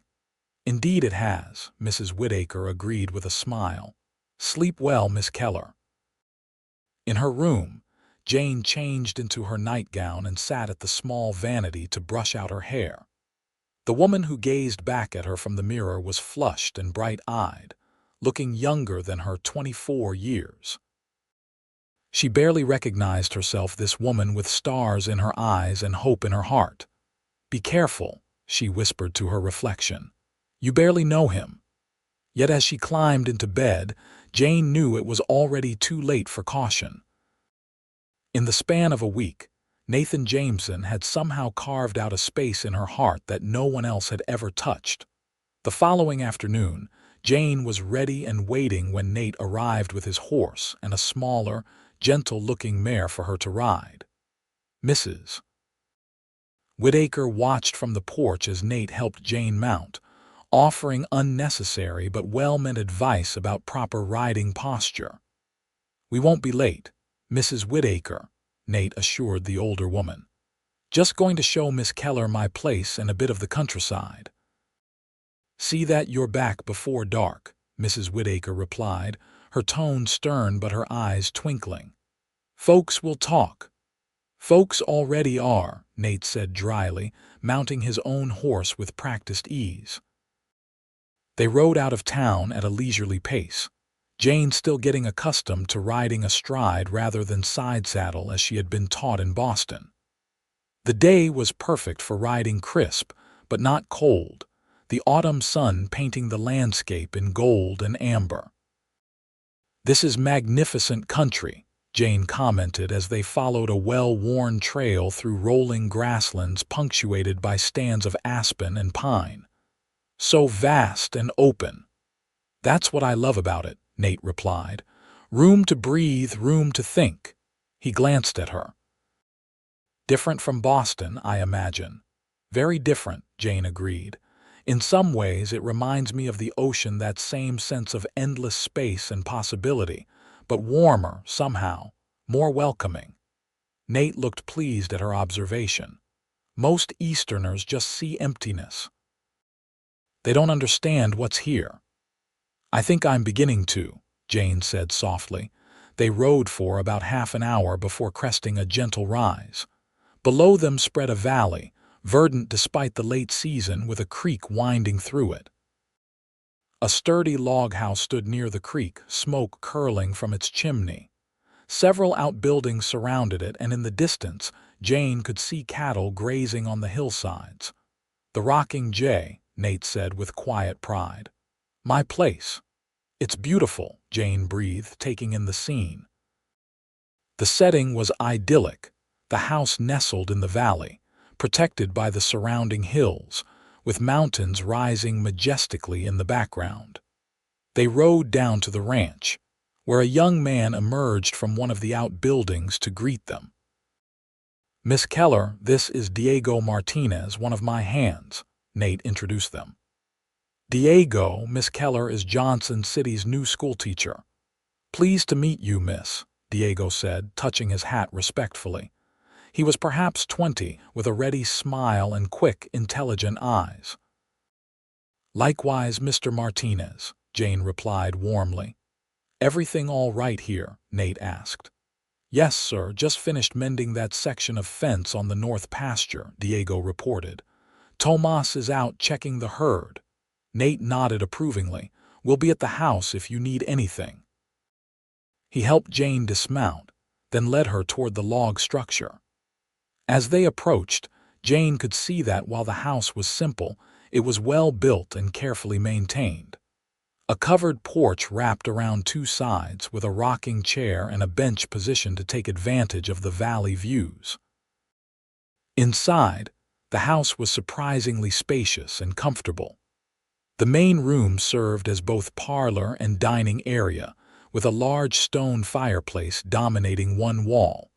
Indeed it has, Mrs. Whittaker agreed with a smile. Sleep well, Miss Keller. In her room, Jane changed into her nightgown and sat at the small vanity to brush out her hair. The woman who gazed back at her from the mirror was flushed and bright-eyed, looking younger than her 24 years. She barely recognized herself, this woman with stars in her eyes and hope in her heart. "Be careful," she whispered to her reflection. "You barely know him." Yet as she climbed into bed, Jane knew it was already too late for caution. In the span of a week, Nathan Jameson had somehow carved out a space in her heart that no one else had ever touched. The following afternoon, Jane was ready and waiting when Nate arrived with his horse and a smaller, gentle-looking mare for her to ride. Mrs. Whitaker watched from the porch as Nate helped Jane mount, offering unnecessary but well-meant advice about proper riding posture. "We won't be late, Mrs. Whitaker," Nate assured the older woman. "Just going to show Miss Keller my place and a bit of the countryside." "See that you're back before dark," Mrs. Whitaker replied, her tone stern but her eyes twinkling. "Folks will talk." "Folks already are," Nate said dryly, mounting his own horse with practiced ease. They rode out of town at a leisurely pace, Jane still getting accustomed to riding astride rather than side saddle as she had been taught in Boston. The day was perfect for riding, crisp but not cold, the autumn sun painting the landscape in gold and amber. "This is magnificent country," Jane commented as they followed a well-worn trail through rolling grasslands punctuated by stands of aspen and pine. "So vast and open." "That's what I love about it," Nate replied. "Room to breathe, room to think." He glanced at her. "Different from Boston, I imagine." "Very different," Jane agreed. "In some ways it reminds me of the ocean, that same sense of endless space and possibility, but warmer somehow, more welcoming." Nate looked pleased at her observation. "Most Easterners just see emptiness. They don't understand what's here." "I think I'm beginning to," Jane said softly. They rode for about half an hour before cresting a gentle rise. Below them spread a valley, verdant despite the late season, with a creek winding through it. A sturdy log house stood near the creek, smoke curling from its chimney. Several outbuildings surrounded it, and in the distance, Jane could see cattle grazing on the hillsides. "The Rocking J," Nate said with quiet pride. "My place." "It's beautiful," Jane breathed, taking in the scene. The setting was idyllic, the house nestled in the valley, protected by the surrounding hills, with mountains rising majestically in the background. They rode down to the ranch, where a young man emerged from one of the outbuildings to greet them. "Miss Keller, this is Diego Martinez, one of my hands," Nate introduced them. "Diego, Miss Keller is Johnson City's new schoolteacher." "Pleased to meet you, miss," Diego said, touching his hat respectfully. He was perhaps 20, with a ready smile and quick, intelligent eyes. "Likewise, Mr. Martinez," Jane replied warmly. "Everything all right here?" Nate asked. "Yes, sir, just finished mending that section of fence on the north pasture," Diego reported. "Tomas is out checking the herd." Nate nodded approvingly. "We'll be at the house if you need anything." He helped Jane dismount, then led her toward the log structure. As they approached, Jane could see that while the house was simple, it was well built and carefully maintained. A covered porch wrapped around two sides, with a rocking chair and a bench positioned to take advantage of the valley views. Inside, the house was surprisingly spacious and comfortable. The main room served as both parlor and dining area, with a large stone fireplace dominating one wall.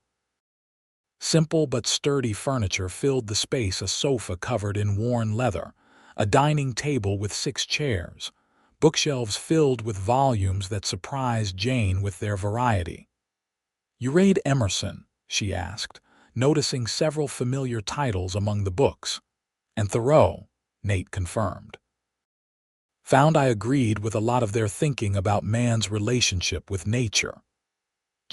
Simple but sturdy furniture filled the space: a sofa covered in worn leather, a dining table with 6 chairs, bookshelves filled with volumes that surprised Jane with their variety. "You read Emerson?" she asked, noticing several familiar titles among the books. "And Thoreau," Nate confirmed. "Found I agreed with a lot of their thinking about man's relationship with nature."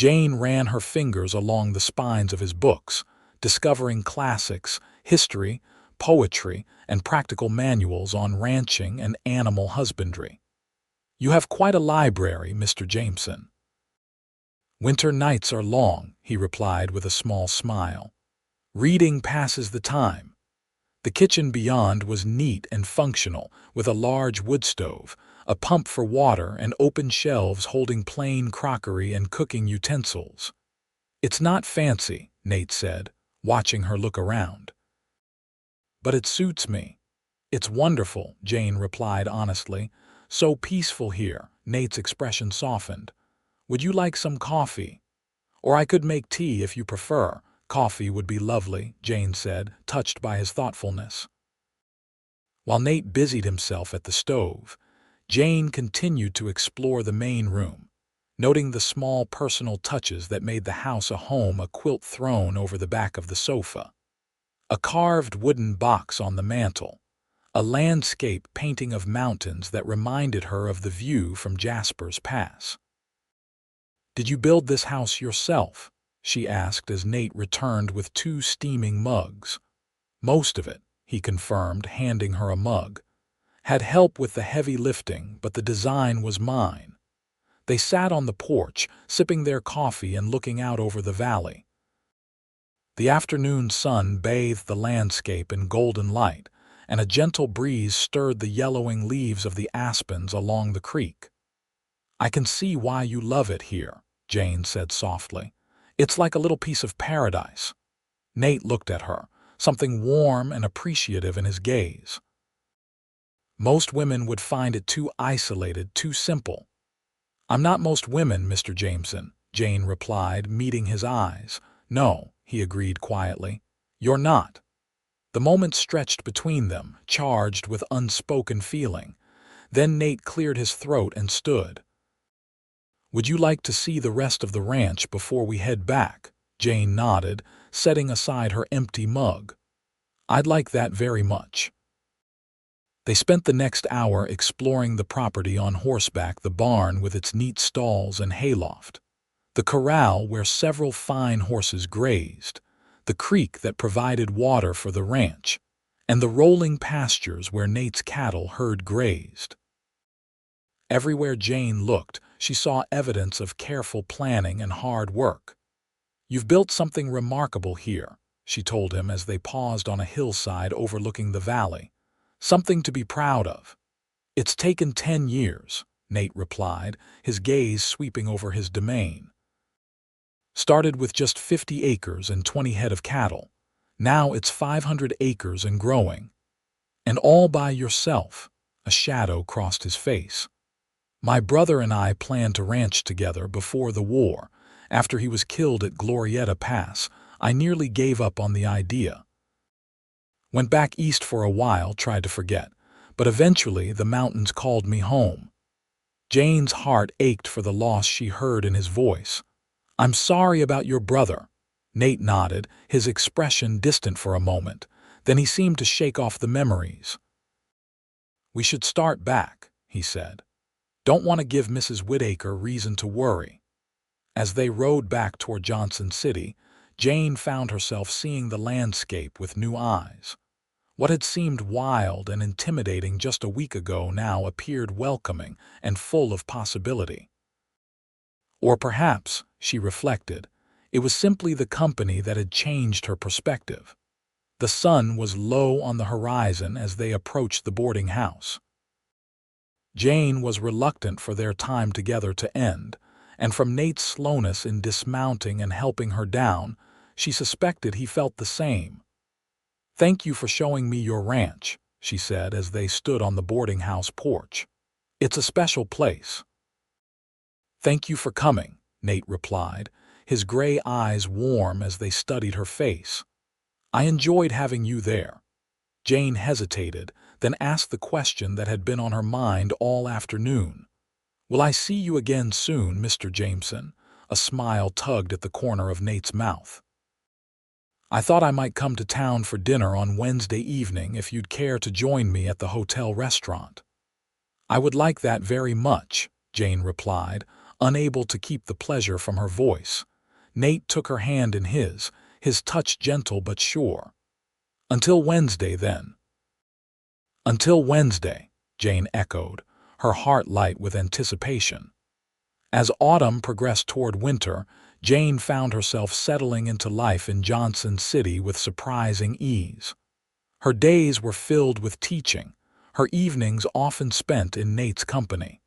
Jane ran her fingers along the spines of his books, discovering classics, history, poetry, and practical manuals on ranching and animal husbandry. "You have quite a library, Mr. Jameson." "Winter nights are long," he replied with a small smile. "Reading passes the time." The kitchen beyond was neat and functional, with a large wood stove, a pump for water, and open shelves holding plain crockery and cooking utensils. "It's not fancy," Nate said, watching her look around. "But it suits me." "It's wonderful," Jane replied honestly. "So peaceful here." Nate's expression softened. "Would you like some coffee? Or I could make tea if you prefer." "Coffee would be lovely," Jane said, touched by his thoughtfulness. While Nate busied himself at the stove, Jane continued to explore the main room, noting the small personal touches that made the house a home: a quilt thrown over the back of the sofa, a carved wooden box on the mantel, a landscape painting of mountains that reminded her of the view from Jasper's Pass. "Did you build this house yourself?" she asked as Nate returned with 2 steaming mugs. "Most of it," he confirmed, handing her a mug. "Had help with the heavy lifting, but the design was mine." They sat on the porch, sipping their coffee and looking out over the valley. The afternoon sun bathed the landscape in golden light, and a gentle breeze stirred the yellowing leaves of the aspens along the creek. "I can see why you love it here," Jane said softly. "It's like a little piece of paradise." Nate looked at her, something warm and appreciative in his gaze. "Most women would find it too isolated, too simple." "I'm not most women, Mr. Jameson," Jane replied, meeting his eyes. "No," he agreed quietly. "You're not." The moment stretched between them, charged with unspoken feeling. Then Nate cleared his throat and stood. "Would you like to see the rest of the ranch before we head back?" Jane nodded, setting aside her empty mug. "I'd like that very much." They spent the next hour exploring the property on horseback: the barn with its neat stalls and hayloft, the corral where several fine horses grazed, the creek that provided water for the ranch, and the rolling pastures where Nate's cattle herd grazed. Everywhere Jane looked, she saw evidence of careful planning and hard work. "You've built something remarkable here," she told him as they paused on a hillside overlooking the valley. "Something to be proud of." "It's taken 10 years," Nate replied, his gaze sweeping over his domain. "Started with just 50 acres and 20 head of cattle. Now it's 500 acres and growing. And all by yourself." A shadow crossed his face. "My brother and I planned to ranch together before the war. After he was killed at Glorieta Pass, I nearly gave up on the idea. Went back east for a while, tried to forget, but eventually the mountains called me home." Jane's heart ached for the loss she heard in his voice. "I'm sorry about your brother." Nate nodded, his expression distant for a moment. Then he seemed to shake off the memories. "We should start back," he said. "Don't want to give Mrs. Whitaker reason to worry." As they rode back toward Johnson City, Jane found herself seeing the landscape with new eyes. What had seemed wild and intimidating just a week ago now appeared welcoming and full of possibility. Or perhaps, she reflected, it was simply the company that had changed her perspective. The sun was low on the horizon as they approached the boarding house. Jane was reluctant for their time together to end, and from Nate's slowness in dismounting and helping her down, she suspected he felt the same. "Thank you for showing me your ranch," she said as they stood on the boarding house porch. "It's a special place." "Thank you for coming," Nate replied, his gray eyes warm as they studied her face. "I enjoyed having you there." Jane hesitated, then asked the question that had been on her mind all afternoon. "Will I see you again soon, Mr. Jameson?" A smile tugged at the corner of Nate's mouth. "I thought I might come to town for dinner on Wednesday evening if you'd care to join me at the hotel restaurant." "I would like that very much," Jane replied, unable to keep the pleasure from her voice. Nate took her hand in his touch gentle but sure. "Until Wednesday, then." "Until Wednesday," Jane echoed, her heart light with anticipation. As autumn progressed toward winter, Jane found herself settling into life in Johnson City with surprising ease. Her days were filled with teaching, her evenings often spent in Nate's company.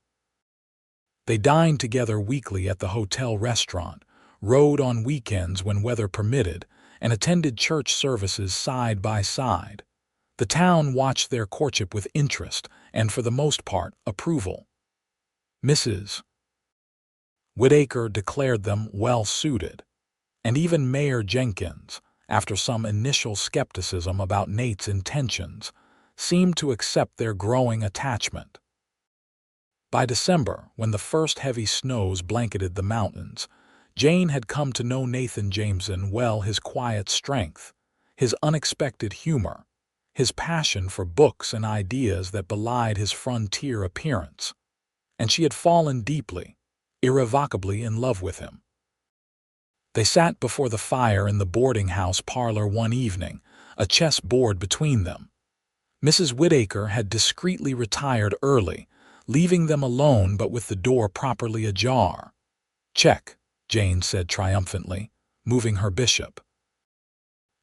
They dined together weekly at the hotel restaurant, rode on weekends when weather permitted, and attended church services side by side. The town watched their courtship with interest and, for the most part, approval. Mrs. Whitaker declared them well-suited, and even Mayor Jenkins, after some initial skepticism about Nate's intentions, seemed to accept their growing attachment. By December, when the first heavy snows blanketed the mountains, Jane had come to know Nathan Jameson well, his quiet strength, his unexpected humor, his passion for books and ideas that belied his frontier appearance, and she had fallen deeply, irrevocably in love with him. They sat before the fire in the boarding-house parlor one evening, a chess board between them. Mrs. Whitaker had discreetly retired early, leaving them alone but with the door properly ajar. "Check," Jane said triumphantly, moving her bishop.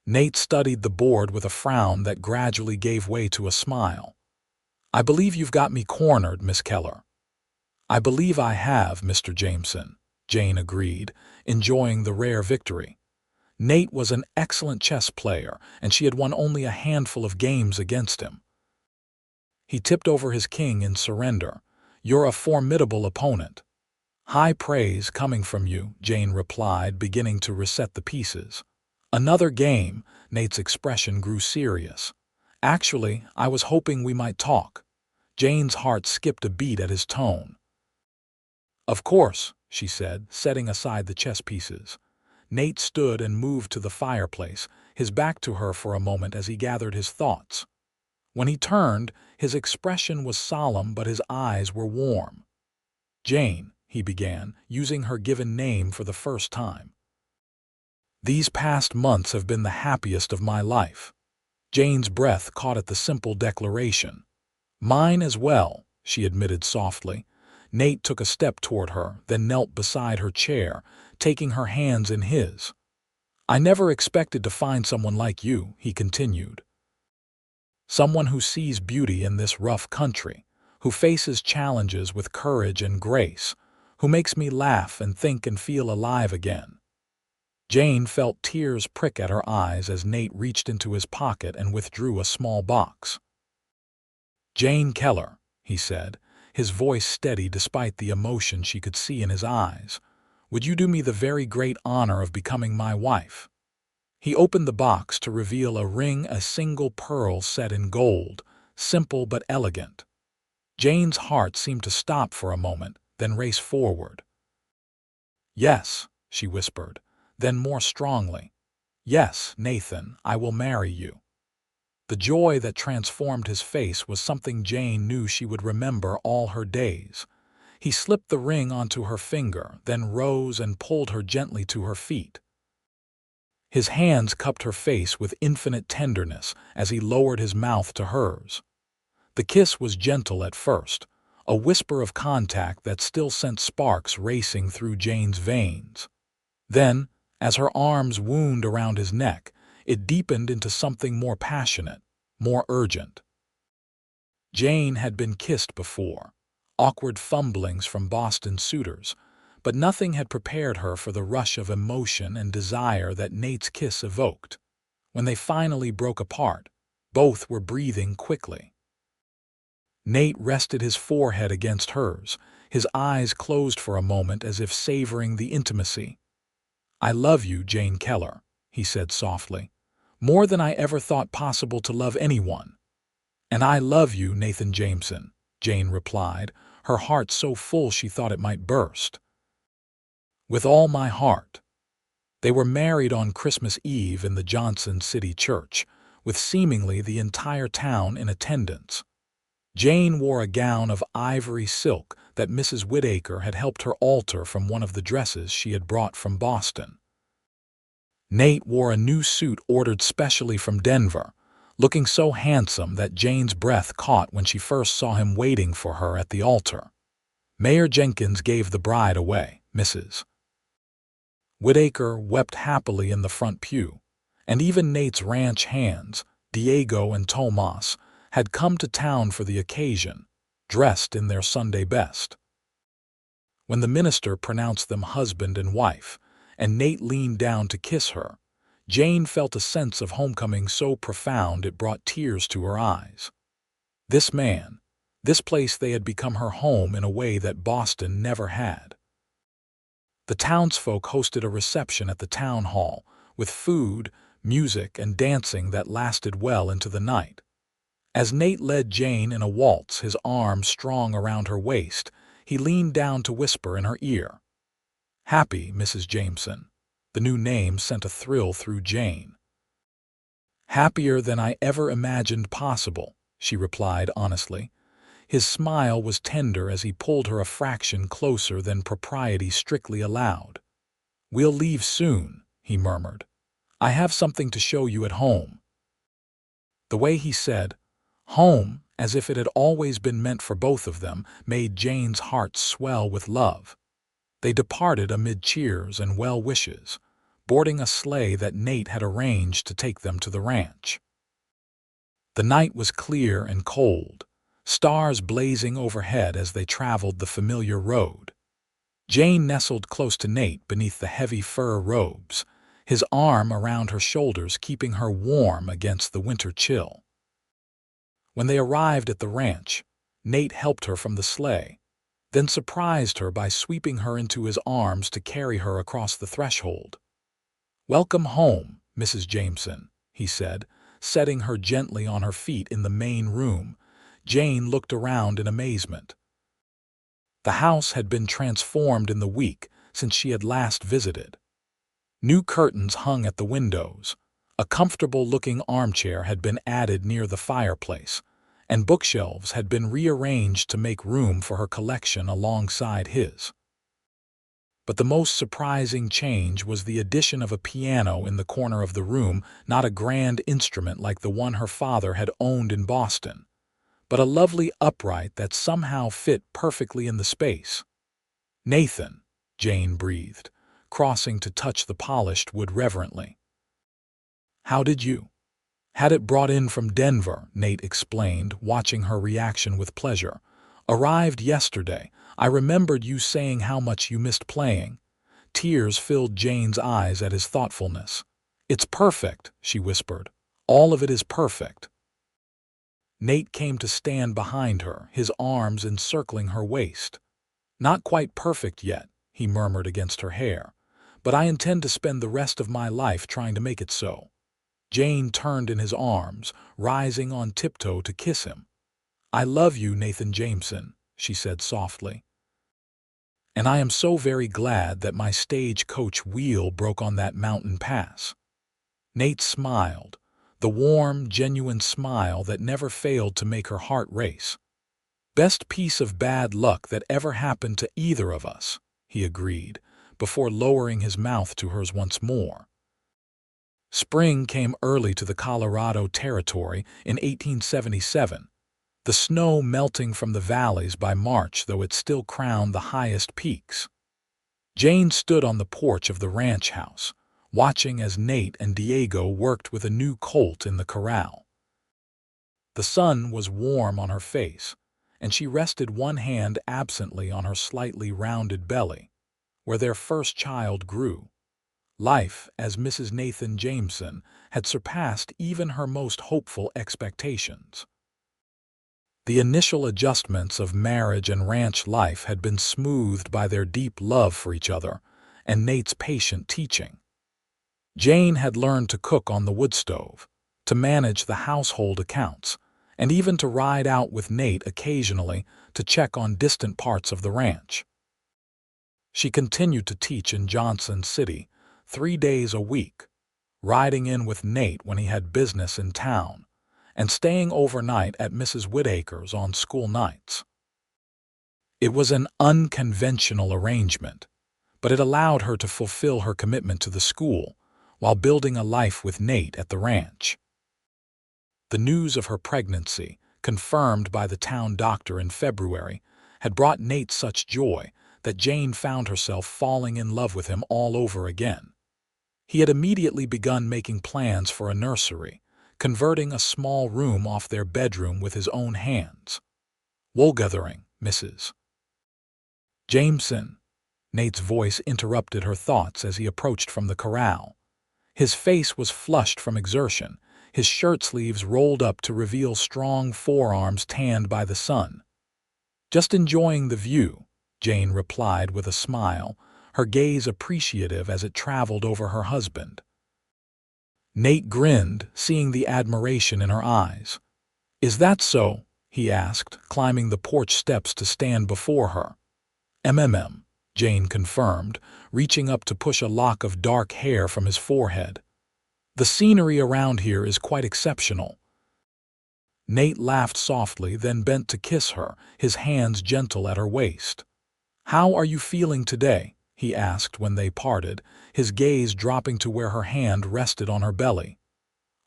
Nate studied the board with a frown that gradually gave way to a smile. "I believe you've got me cornered, Miss Keller." "I believe I have, Mr. Jameson," Jane agreed, enjoying the rare victory. Nate was an excellent chess player, and she had won only a handful of games against him. He tipped over his king in surrender. "You're a formidable opponent." "High praise coming from you," Jane replied, beginning to reset the pieces. "Another game." Nate's expression grew serious. "Actually, I was hoping we might talk." Jane's heart skipped a beat at his tone. "Of course," she said, setting aside the chess pieces. Nate stood and moved to the fireplace, his back to her for a moment as he gathered his thoughts. When he turned, his expression was solemn but his eyes were warm. "Jane," he began, using her given name for the first time. "These past months have been the happiest of my life." Jane's breath caught at the simple declaration. "Mine as well," she admitted softly. Nate took a step toward her, then knelt beside her chair, taking her hands in his. "I never expected to find someone like you," he continued. "Someone who sees beauty in this rough country, who faces challenges with courage and grace, who makes me laugh and think and feel alive again." Jane felt tears prick at her eyes as Nate reached into his pocket and withdrew a small box. "Jane Keller," he said, his voice steady despite the emotion she could see in his eyes, "would you do me the very great honor of becoming my wife?" He opened the box to reveal a ring, a single pearl set in gold, simple but elegant. Jane's heart seemed to stop for a moment, then race forward. "Yes," she whispered, then more strongly, "Yes, Nathan, I will marry you." The joy that transformed his face was something Jane knew she would remember all her days. He slipped the ring onto her finger, then rose and pulled her gently to her feet. His hands cupped her face with infinite tenderness as he lowered his mouth to hers. The kiss was gentle at first, a whisper of contact that still sent sparks racing through Jane's veins. Then, as her arms wound around his neck, it deepened into something more passionate, more urgent. Jane had been kissed before, awkward fumblings from Boston suitors, but nothing had prepared her for the rush of emotion and desire that Nate's kiss evoked. When they finally broke apart, both were breathing quickly. Nate rested his forehead against hers, his eyes closed for a moment as if savoring the intimacy. "I love you, Jane Keller," he said softly, "more than I ever thought possible to love anyone." "And I love you, Nathan Jameson," Jane replied, her heart so full she thought it might burst. "With all my heart." They were married on Christmas Eve in the Johnson City Church, with seemingly the entire town in attendance. Jane wore a gown of ivory silk that Mrs. Whittaker had helped her alter from one of the dresses she had brought from Boston. Nate wore a new suit ordered specially from Denver, looking so handsome that Jane's breath caught when she first saw him waiting for her at the altar. Mayor Jenkins gave the bride away. Mrs. Whittaker wept happily in the front pew, and even Nate's ranch hands, Diego and Tomas, had come to town for the occasion, dressed in their Sunday best. When the minister pronounced them husband and wife, and Nate leaned down to kiss her, Jane felt a sense of homecoming so profound it brought tears to her eyes. This man, this place, they had become her home in a way that Boston never had. The townsfolk hosted a reception at the town hall, with food, music, and dancing that lasted well into the night. As Nate led Jane in a waltz, his arms strong around her waist, he leaned down to whisper in her ear. "Happy, Mrs. Jameson." The new name sent a thrill through Jane. "Happier than I ever imagined possible," she replied honestly. His smile was tender as he pulled her a fraction closer than propriety strictly allowed. "We'll leave soon," he murmured. "I have something to show you at home." The way he said, "home," as if it had always been meant for both of them, made Jane's heart swell with love. They departed amid cheers and well wishes, boarding a sleigh that Nate had arranged to take them to the ranch. The night was clear and cold, stars blazing overhead as they traveled the familiar road. Jane nestled close to Nate beneath the heavy fur robes, his arm around her shoulders keeping her warm against the winter chill. When they arrived at the ranch, Nate helped her from the sleigh, then surprised her by sweeping her into his arms to carry her across the threshold. "Welcome home, Mrs. Jameson," he said, setting her gently on her feet in the main room. Jane looked around in amazement. The house had been transformed in the week since she had last visited. New curtains hung at the windows, a comfortable-looking armchair had been added near the fireplace, and bookshelves had been rearranged to make room for her collection alongside his. But the most surprising change was the addition of a piano in the corner of the room, not a grand instrument like the one her father had owned in Boston, but a lovely upright that somehow fit perfectly in the space. "Nathan," Jane breathed, crossing to touch the polished wood reverently. "How did you?" "Had it brought in from Denver," Nate explained, watching her reaction with pleasure. "Arrived yesterday. I remembered you saying how much you missed playing." Tears filled Jane's eyes at his thoughtfulness. "It's perfect," she whispered. "All of it is perfect." Nate came to stand behind her, his arms encircling her waist. "Not quite perfect yet," he murmured against her hair, "but I intend to spend the rest of my life trying to make it so." Jane turned in his arms, rising on tiptoe to kiss him. "I love you, Nathan Jameson," she said softly. "And I am so very glad that my stagecoach wheel broke on that mountain pass." Nate smiled, the warm, genuine smile that never failed to make her heart race. "Best piece of bad luck that ever happened to either of us," he agreed, before lowering his mouth to hers once more. Spring came early to the Colorado Territory in 1877, the snow melting from the valleys by March, though it still crowned the highest peaks. Jane stood on the porch of the ranch house, watching as Nate and Diego worked with a new colt in the corral. The sun was warm on her face, and she rested one hand absently on her slightly rounded belly, where their first child grew. Life, as Mrs. Nathan Jameson, had surpassed even her most hopeful expectations. The initial adjustments of marriage and ranch life had been smoothed by their deep love for each other and Nate's patient teaching. Jane had learned to cook on the wood stove, to manage the household accounts, and even to ride out with Nate occasionally to check on distant parts of the ranch. She continued to teach in Johnson City, 3 days a week, riding in with Nate when he had business in town, and staying overnight at Mrs. Whittaker's on school nights. It was an unconventional arrangement, but it allowed her to fulfill her commitment to the school while building a life with Nate at the ranch. The news of her pregnancy, confirmed by the town doctor in February, had brought Nate such joy that Jane found herself falling in love with him all over again. He had immediately begun making plans for a nursery, converting a small room off their bedroom with his own hands. "Woolgathering, Mrs. Jameson." Nate's voice interrupted her thoughts as he approached from the corral. His face was flushed from exertion, his shirt sleeves rolled up to reveal strong forearms tanned by the sun. "Just enjoying the view," Jane replied with a smile, her gaze appreciative as it traveled over her husband. Nate grinned, seeing the admiration in her eyes. "Is that so?" he asked, climbing the porch steps to stand before her. "Mm," Jane confirmed, reaching up to push a lock of dark hair from his forehead. "The scenery around here is quite exceptional." Nate laughed softly, then bent to kiss her, his hands gentle at her waist. "How are you feeling today?" he asked when they parted, his gaze dropping to where her hand rested on her belly.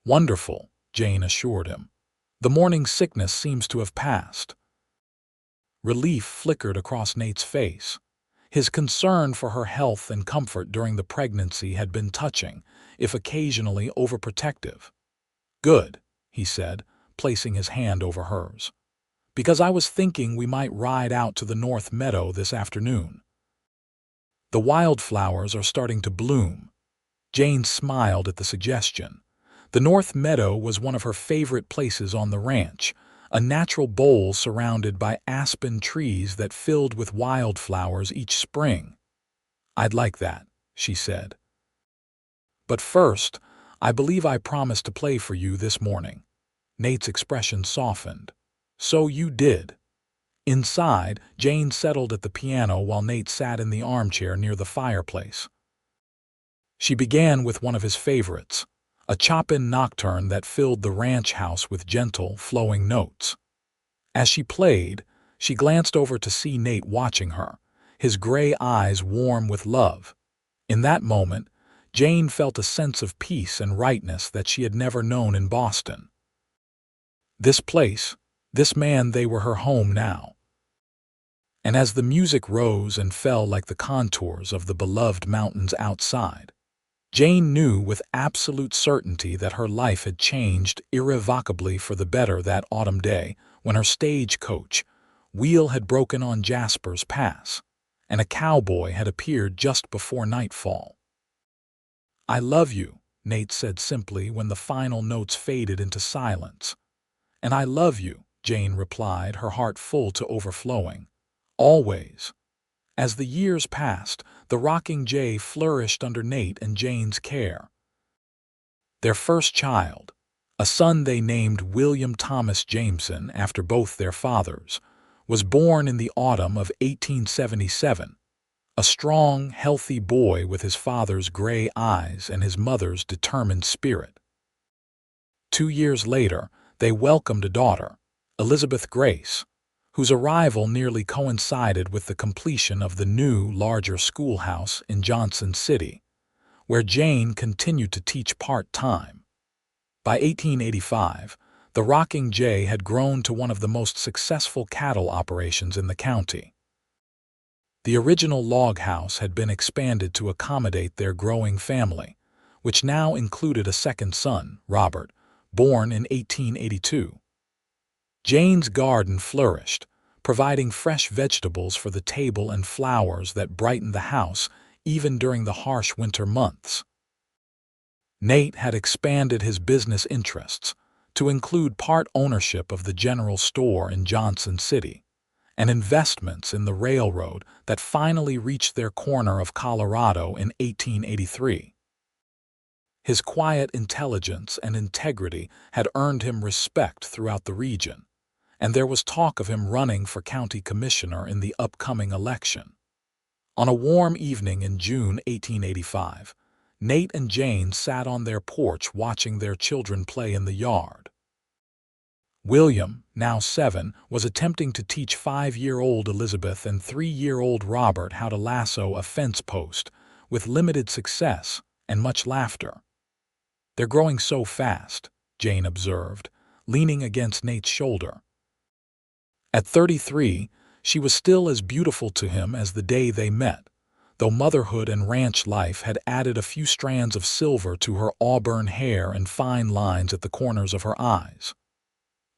"Wonderful," Jane assured him. "The morning sickness seems to have passed." Relief flickered across Nate's face. His concern for her health and comfort during the pregnancy had been touching, if occasionally overprotective. "Good," he said, placing his hand over hers. "Because I was thinking we might ride out to the North Meadow this afternoon. The wildflowers are starting to bloom." Jane smiled at the suggestion. The North Meadow was one of her favorite places on the ranch, a natural bowl surrounded by aspen trees that filled with wildflowers each spring. "I'd like that," she said. "But first, I believe I promised to play for you this morning." Nate's expression softened. "So you did." Inside, Jane settled at the piano while Nate sat in the armchair near the fireplace. She began with one of his favorites, a Chopin nocturne that filled the ranch house with gentle, flowing notes. As she played, she glanced over to see Nate watching her, his gray eyes warm with love. In that moment, Jane felt a sense of peace and rightness that she had never known in Boston. This place, this man, they were her home now. And as the music rose and fell like the contours of the beloved mountains outside, Jane knew with absolute certainty that her life had changed irrevocably for the better that autumn day when her stagecoach wheel had broken on Jasper's Pass, and a cowboy had appeared just before nightfall. "I love you," Nate said simply when the final notes faded into silence. "And I love you," Jane replied, her heart full to overflowing. "Always." As the years passed, the rocking J flourished under Nate and Jane's care. Their first child, a son they named William Thomas Jameson after both their fathers, was born in the autumn of 1877, a strong, healthy boy with his father's gray eyes and his mother's determined spirit. 2 years later, they welcomed a daughter, Elizabeth Grace, whose arrival nearly coincided with the completion of the new, larger schoolhouse in Johnson City, where Jane continued to teach part-time. By 1885, the Rocking J had grown to one of the most successful cattle operations in the county. The original log house had been expanded to accommodate their growing family, which now included a second son, Robert, born in 1882. Jane's garden flourished, providing fresh vegetables for the table and flowers that brightened the house even during the harsh winter months. Nate had expanded his business interests to include part ownership of the general store in Johnson City and investments in the railroad that finally reached their corner of Colorado in 1883. His quiet intelligence and integrity had earned him respect throughout the region, and there was talk of him running for county commissioner in the upcoming election. On a warm evening in June 1885, Nate and Jane sat on their porch watching their children play in the yard. William, now 7, was attempting to teach 5-year-old Elizabeth and 3-year-old Robert how to lasso a fence post, with limited success and much laughter. "They're growing so fast," Jane observed, leaning against Nate's shoulder. At 33, she was still as beautiful to him as the day they met, though motherhood and ranch life had added a few strands of silver to her auburn hair and fine lines at the corners of her eyes.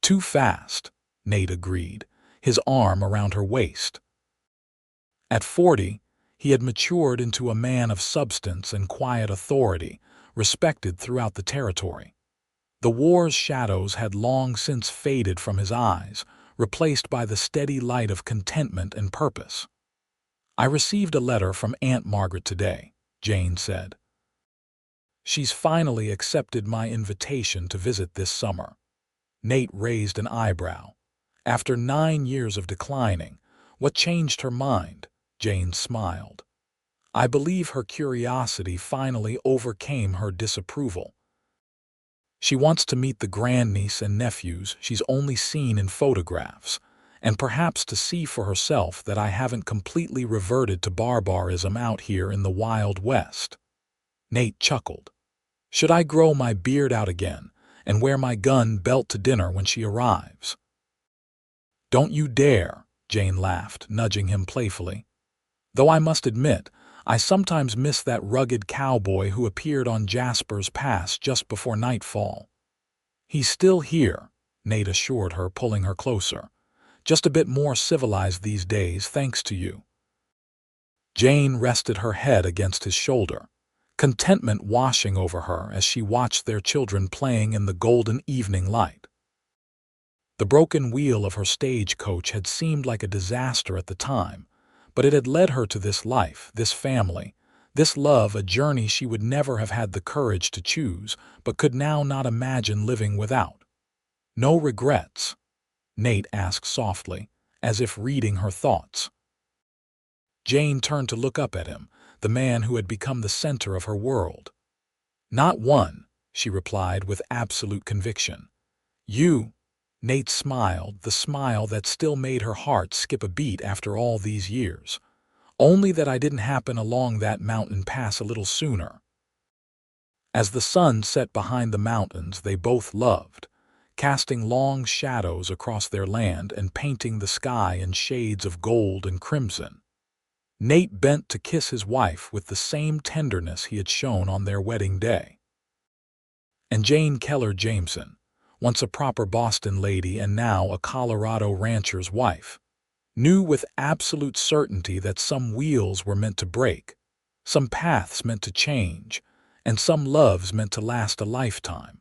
"Too fast," Nate agreed, his arm around her waist. At 40, he had matured into a man of substance and quiet authority, respected throughout the territory. The war's shadows had long since faded from his eyes, replaced by the steady light of contentment and purpose. "I received a letter from Aunt Margaret today," Jane said. "She's finally accepted my invitation to visit this summer." Nate raised an eyebrow. "After 9 years of declining, what changed her mind?" Jane smiled. "I believe her curiosity finally overcame her disapproval. She wants to meet the grandniece and nephews she's only seen in photographs, and perhaps to see for herself that I haven't completely reverted to barbarism out here in the Wild West." Nate chuckled. "Should I grow my beard out again and wear my gun belt to dinner when she arrives?" "Don't you dare," Jane laughed, nudging him playfully. "Though I must admit, I sometimes miss that rugged cowboy who appeared on Jasper's Pass just before nightfall." "He's still here," Nate assured her, pulling her closer. "Just a bit more civilized these days, thanks to you." Jane rested her head against his shoulder, contentment washing over her as she watched their children playing in the golden evening light. The broken wheel of her stagecoach had seemed like a disaster at the time, but it had led her to this life, this family, this love, a journey she would never have had the courage to choose, but could now not imagine living without. "No regrets?" Nate asked softly, as if reading her thoughts. Jane turned to look up at him, the man who had become the center of her world. "Not one," she replied with absolute conviction. "You—" Nate smiled, the smile that still made her heart skip a beat after all these years. "Only that I didn't happen along that mountain pass a little sooner." As the sun set behind the mountains they both loved, casting long shadows across their land and painting the sky in shades of gold and crimson, Nate bent to kiss his wife with the same tenderness he had shown on their wedding day. And Jane Keller Jameson, once a proper Boston lady and now a Colorado rancher's wife, knew with absolute certainty that some wheels were meant to break, some paths meant to change, and some loves meant to last a lifetime.